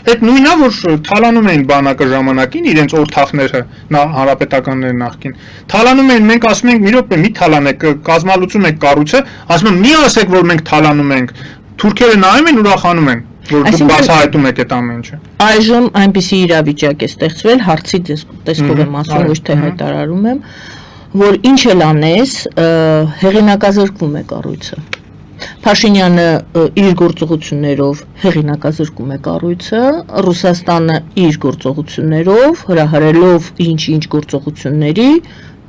Այդ նույնա որ թալանում էին բանակը ժամանակին իրենց օրթախները հանրապետականները նախքին թալանում էին մենք ասում ենք մի րոպե մի թալանեք կազմալուծում եք կառույցը ասում են մի ասեք որ մենք թալանում ենք թուրքերը նայում են ուրախանում են որ դուք բացահայտում եք այդ ամեն ինչը այժմ այնպիսի իրավիճակ է ստեղծվել հարցի տեսքով եմ ասում ոչ թե հայտարարում եմ որ ինչ էլ անես հեղինակազրկվում է կառույցը Փաշինյանը իր գործողություններով հեղինակազրկում է կառույցը, Ռուսաստանը իր գործողություններով հրահրելով ինչ-ինչ գործողությունների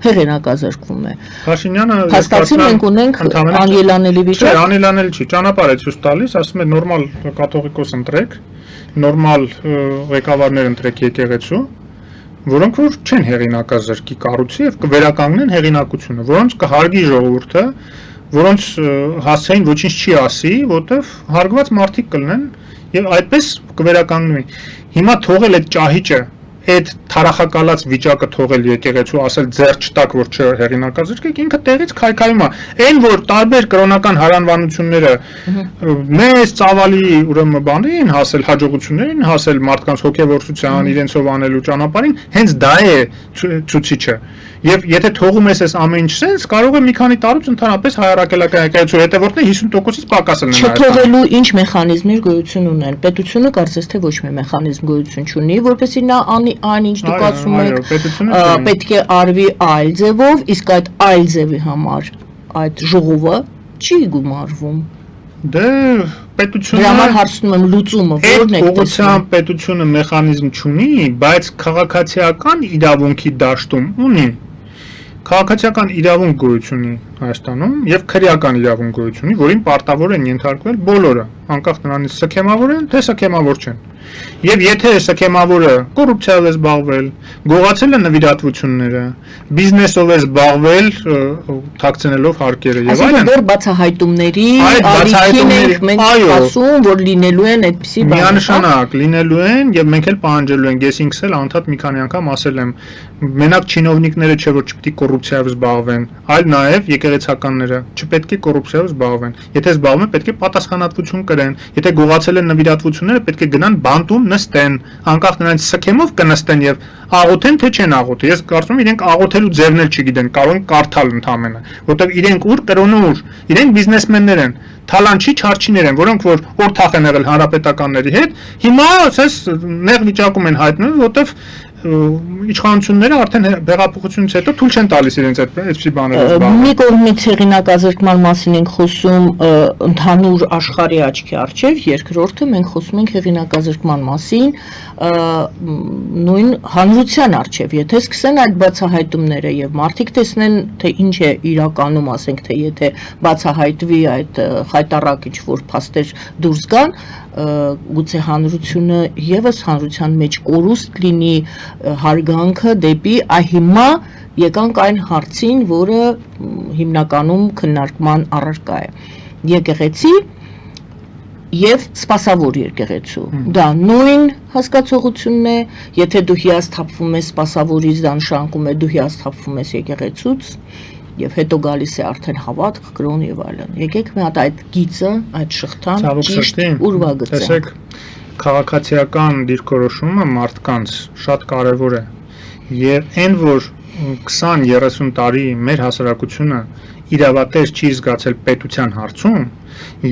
հեղինակազրկվում է։ Փաշինյանը հաստատում ենք ունենք անելանելի վիճակ։ Չէ, անելանելի չի, ճանապարհ է ցույց տալիս, ասում է նորմալ կաթողիկոս ընտրեք, նորմալ ղեկավարներ ընտրեք եկեղեցու, որոնք որ չեն հեղինակազրկի կառույցի եւ կվերականգնեն հեղինակությունը, որոնց կհարգի ժողովուրդը որոնց հասցեին ոչինչ չի ասի, որտեվ հարգված մարդիկ կլինեն եւ այդպես կվերականգնվի։ Հիմա թողել այդ ճահիճը, այդ թարախակալած վիճակը թողել եկեղեցու, ասել ձեռ չտակ, որ չհեղինակազրկեք, ինքը տեղից քայքայում է։ Այն որ տարբեր կրոնական հարանվանությունները մեծ ծավալի ուրեմն բաներին հասել, հաջողություններին հասել մարդկանց հոգեվորսության, իրենցով անելու ճանապարհին, հենց դա է ցուցիչը։ Եվ եթե թողում ես այս ամեն ինչ sense, կարող է մի քանի տարուց ընդհանրապես հայարակելական եկեղեցու հետևորդները 50%-ից պակաս լինեն։ Չթողելու ինչ մեխանիզմներ գոյություն ունեն։ Պետությունը կարծես թե ոչ մի մեխանիզմ գոյություն չունի, որպեսզի նա անի այն ինչ դուք ասում եք, պետք է արվի այլ ձևով, իսկ այդ այլ ձևի համար այդ ժողովը չի գումարվում։ Դե պետությունը Դրա համար հարցնում եմ լուծումը որն է պետության պետությունը մեխանիզմ չունի, բայց քաղաքացիական իրավունքի դաշտում ունի։ Քաղաքացիական իրավունք գոյություն ունի, Հայաստանում եւ քրեական իրավունք գոյություն ունի, որին պարտավոր են ենթարկվել բոլորը, անկախ նրանից սքեմավոր են, թե սքեմավոր չեն։ Եվ եթե սքեմավորը կոռուպցիայով է զբաղվել, գողացել է նվիրատվությունները, բիզնեսով է զբաղվել, թաքցնելով հարկերը եւ այլն, որ բացահայտումների ալիքին ենք մենք ասում, որ լինելու են այդպիսի բաներ։ Միանշանակ լինելու են եւ մենք էլ պահանջելու ենք, ես ինքս էլ անդադ մի քանի անգամ ասել եմ, մենակ չինովնիկները չէ որ չպետք է կոռուպցիայով զբաղվեն, այլ նաեւ եկեղեցականները չպետք է կոռուպցիայով զբաղվեն։ Եթե զբաղվում են, պետք է պատասխանատվություն կրեն։ Եթե գողացել են նվիրատվությունները, պետք է գնան բանտում նստեն, անկախ նրանից սքեմով կնստեն եւ աղոթեն թե չեն աղոթի։ Ես կարծում եմ իրենք աղոթելու ձևն էլ չգիտեն, կարող են կարդալ ընդամենը, որտեղ իրենք ուր կրոնը ուր, իրենք բիզնեսմեններ են, թալանչի չարչիներ են, որոնք որ օրթախ են եղել հանրապետականների հետ, հիմա ասես նեղ վիճակում են հայտնվել, որտեղ իշխանությունները արդեն հեղափոխությունից հետո թույլ չեն տալիս իրենց այդպիսի բաներով զբաղվել։ Մի կողմից հեղինակազրկման մասին ենք խոսում ընդհանուր աշխարհի աչքի առջև, երկրորդը մենք խոսում ենք հեղինակազրկման մասին նույն հանրության առջև, եթե սկսեն այդ բացահայտումները եւ մարդիկ տեսնեն, թե ինչ է իրականում, ասենք թե եթե բացահայտվի այդ խայտառակ ինչ-որ փաստեր դուրս գան, գուցե հանրությունը եւս հանրության մեջ կորուստ լինի հարգանքը դեպի հիմա եկանք այն հարցին, որը հիմնականում քննարկման առարկա է։ Եկեղեցի եւ սպասավոր եկեղեցու։ Դա նույն հասկացողությունն է, եթե դու հիասթափվում ես սպասավորից, դա նշանակում է դու հիասթափվում ես եկեղեցուց, եւ հետո գալիս է արդեն հավատք, կրոն եւ այլն։ Եկեք մի հատ այդ գիծը, այդ շղթան ճիշտ ուրվագծենք։ Տեսեք, քաղաքացիական դիրքորոշումը մարդկանց շատ կարեւոր է։ Եվ այն որ 20-30 տարի մեր հասարակությունը իրավատես չի զգացել պետության հարցում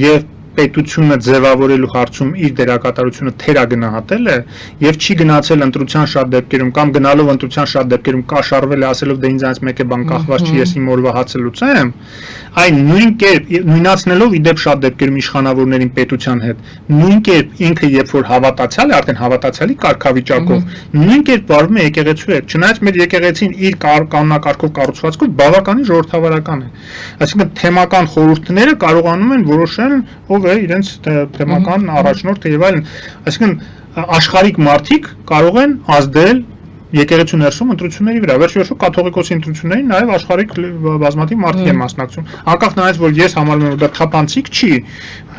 եւ պետությունը ձևավորելու հարցում իր դերակատարությունը թերագնահատել է եւ չի գնացել ընտրության շատ դեպքերում կամ գնալով ընտրության շատ դեպքերում կաշառվել է ասելով դե ինձանից մեկ է բան կախված չի, ես իմ օրվա հացը լուծեմ, այն նույն կերպ նույնացնելով ի դեպ շատ դեպքերում իշխանավորներին պետության հետ, նույն կերպ ինքը երբ որ հավատացյալ է, արդեն հավատացյալի կարգավիճակով, նույն կերպ վարվում է եկեղեցու հետ, չնայած մեր եկեղեցին իր կանոնակարգով կառուցվածքով բավականին ժողովրդավարական է, այսինքն թեմական խորհուրդները կարողանում են որոշել ով է իրենց թեմական առաջնորդը եւ այլն, այսինքն աշխարհիկ մարդիկ կարող են ազդել եկեղեցու ներսում ընտրությունների վրա, վերջերս կաթողիկոսի ընտրություններին նաեւ աշխարհիկ բազմաթիվ մարդիկ են մասնակցում, անկախ նրանից որ ես համարում եմ դա թափանցիկ չի,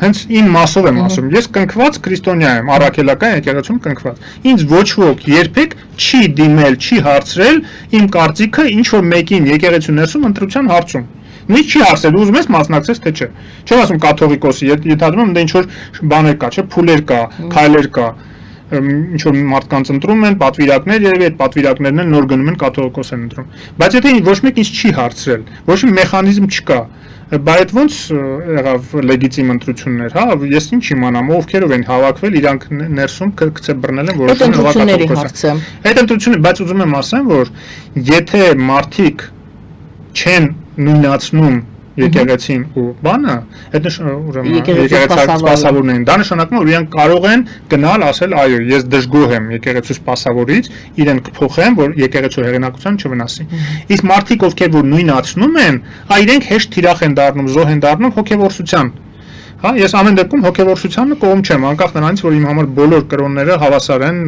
հենց իմ մասով եմ ասում, ես կնքված քրիստոնյա եմ, առաքելական եկեղեցում կնքված, ինձ ոչ ոք երբեք չի դիմել, չի հարցրել իմ կարծիքը ինչ որ մեկին եկեղեցու ներսում ընտրության հարցում Մի չի հարցել, ուզում ես մասնակցես թե չէ։ Չեմ ասում կաթողիկոսի, ենթադրում եմ դա ինչ որ բաներ կա, չէ, փուլեր կա, քայլեր կա, ինչ որ մարդկանց ընտրում են, պատվիրակներ երևի այդ պատվիրակներն են նոր գնում են կաթողիկոս են ընտրում։ Բայց եթե ոչ մեկ ինձ չի հարցրել, ոչ մի մեխանիզմ չկա, բայց այդ ոնց եղավ լեգիտիմ ընտրություններ, հա, ես ինչ իմանամ, ովքերով են հավաքվել, իրանք ներսում գցե բռնել են որոշ նվակատոկոս։ Այդ ընտրությունը, բայց ուզում եմ ասեմ, որ եթե մարդիկ չեն նույնացնում եկեղեցին ու բանը, այդ ուրեմն եկեղեցի սպասավորներին, դա նշանակում է, որ իրենք կարող են գնալ ասել, այո, ես դժգոհ եմ եկեղեցու սպասավորից, իրեն կփոխեմ, որ եկեղեցու հեղինակության չվնասի։ Իսկ մարդիկ, ովքեր որ նույնացնում են, իրենք հեշտ թիրախ են դառնում, զոհ են դառնում հոգեվորսության։ Հա, ես ամեն դեպքում հոգեվորսությանը կողմ չեմ, անկախ նրանից, որ իմ համար բոլոր կրոնները հավասար են,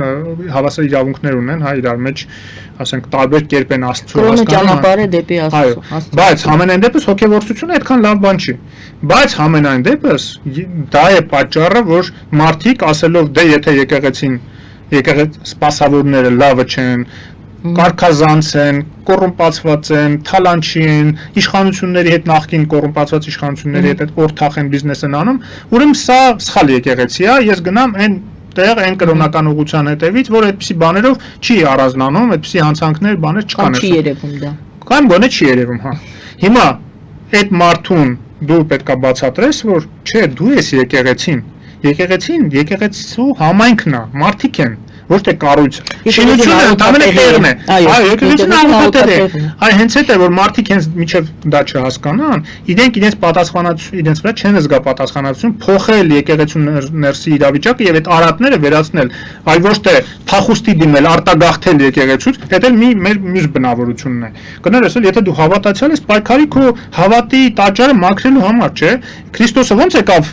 հավասար իրավունքներ ունեն, հա, իրար մեջ, ասենք, տարբեր կերպ են Աստծո հասկանում։ Կրոնը ճանապարհ է դեպի Աստծո։ Բայց համենայն դեպս հոգեվորսությունը այդքան լավ բան չի։ Բայց համենայն դեպս դա է պատճառը, որ մարդիկ ասելով դե եթե եկեղեցի սպասավորները լավը չեն, կարգազանց են, կոռումպացված են, թալանչի են, իշխանությունների հետ նախկին կոռումպացված իշխանությունների հետ օրթախ են բիզնես են անում, ուրեմն սա սխալ եկեղեցի է, ես գնամ այն տեղ այն կրոնական ուղղության հետևից, որ այդպիսի բաներով չի առանձնանում, այդպիսի հանցանքներ, բաներ չկան։ Չի երևում դա։ Կամ գոնե չի երևում, հա։ Հիմա այդ մարդուն դու պետքա բացատրես, որ չէ, դու ես եկեղեցին, եկեղեցու համայնքն է, մարդիկ են, ոչ թե կառույցը։ Եկեղեցին Շինությունը ընդամենը տեղն է։ Այո, եկեղեցին աղոթատեր է։ աղոթատերն է։ Այ հենց այդ է, որ մարդիկ հենց միջև դա չհասկանան, իրենք իրենց պատասխանատվություն, իրենց վրա չեն զգա պատասխանատվություն փոխել եկեղեցու ներսի իրավիճակը եւ այդ արատները վերացնել, այլ ոչ թե փախուստի դիմել, արտագաղթել եկեղեցուց, դա էլ մեր մյուս բնավորությունն է։ Կներես, եթե դու հավատացյալ ես, պայքարի քո հավատի տաճարը մաքրելու համար, չէ՞։ Քրիստոսը ո՞նց եկավ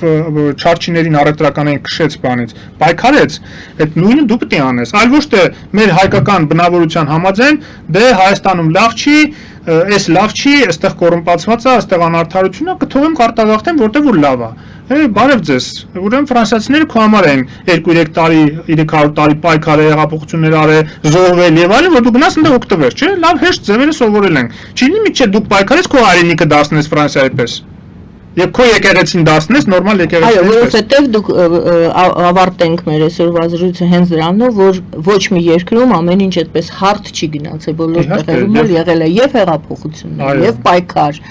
չարչիներին առևտրականային քշեց բանից, պայքարեց, այդ նույնը դու պետք է անես, այլ ոչ թե մեր հայկական բնավորության համաձայն, դե Հայաստանում լավ չի, այս լավ չի, այստեղ կոռումպացված է, այստեղ անարդարություն է, կթողեմ կարտագաղթեմ, որտեղ որ լավ է։ Բարև ձեզ։ Ուրեմն ֆրանսիացիները քո համար են 2-3 տարի, 300 տարի պայքարել, հեղափոխություններ արել, զոհվել եւ այլն, որ դու գնաս այնտեղ օգտվես, չէ՞։ Լավ հեշտ ձևերը սովորել ենք։ Չի մի չէ դու պայքարես քո հայրենիքը դասնես Ֆրանսիայի պես։ Եվ քո եկեղեցին դասնես նորմալ եկեղեցի։ Այո, որովհետև դուք ավարտենք մեր այսօրվա զրույցը հենց դրանով, որ ոչ մի երկրում ամեն ինչ այդպես հարթ չի գնացել, բոլոր տեղերում եղել է եւ հեղափոխություններ, եւ պայքար։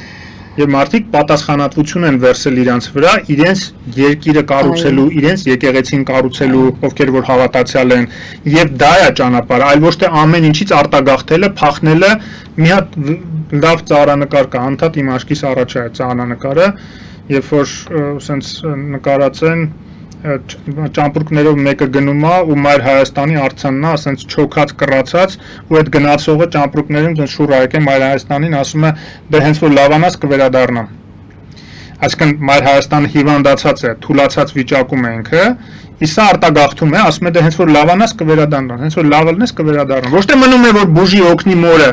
Եվ մարդիկ պատասխանատվություն են վերցել իրանց վրա, իրենց երկիրը կառուցելու, իրենց եկեղեցին կառուցելու, ովքեր որ հավատացյալ են, եւ դա է ճանապարհը, այլ ոչ թե ամեն ինչից արտագաղթելը, փախնելը։ Մի հատ լավ ծառանկար կա, անդադ իմ աչքիս առաջ է ծառանկարը, երբ որ սենց նկարած են ճամպրուկներով մեկը գնում է ու Մայր Հայաստանի արձանն է, ասենց չոքած կռացած, ու այդ գնացողը ճամպրուկներում շուռ ա եկել Մայր Հայաստանին, ասում է դե հենց որ լավանաս կվերադառնամ։ Այսինքն Մայր Հայաստանը հիվանդացած է, թուլացած վիճակում է ինքը, իսկ արտագաղթում է, ասում է դե հենց որ լավանաս կվերադառնամ, հենց որ լավ ելնես կվերադառնամ։ Ոչ թե մնում է որ բուժի օգնի մորը,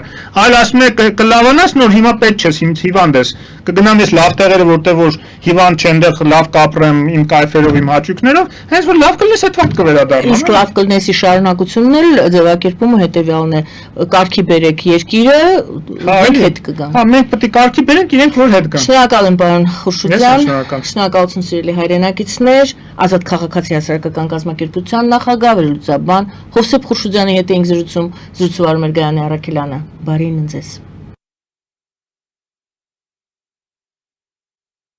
այլ ասում է կլավանաս, նոր հիմա պետք չես, ինձ հիվանդ ես։ Կգնամ ես լավ տեղերը, որտեղ որ հիվանդ չեմ, դեռ լավ կապրեմ իմ կայֆերով, իմ հաճույքներով, հենց որ լավ կլես այդ վաղ կվերադառնամ։ Իսկ լավ կլնեսի շարունակությունն էլ ձևակերպումը հետեւյալն է. կարգի բերեք երկիրը, մենք հետ կգանք։ Հա, մենք պետք է կարգի բերենք, իրենք որ հետ գան։ Շնորհակալ եմ պարոն Խուշուձյան, շնորհակալ։ շնորհակալություն սիրելի հայրենակիցներ, Ազատ քաղաքացի հասարակական կազմակերպության նախագահ, վերլուծաբան Հովսեփ Խուշուձյանի հետ էինք զրուցում, զրուցվարում էր Գայանե Առաքելյանը։ Բարի ննձես։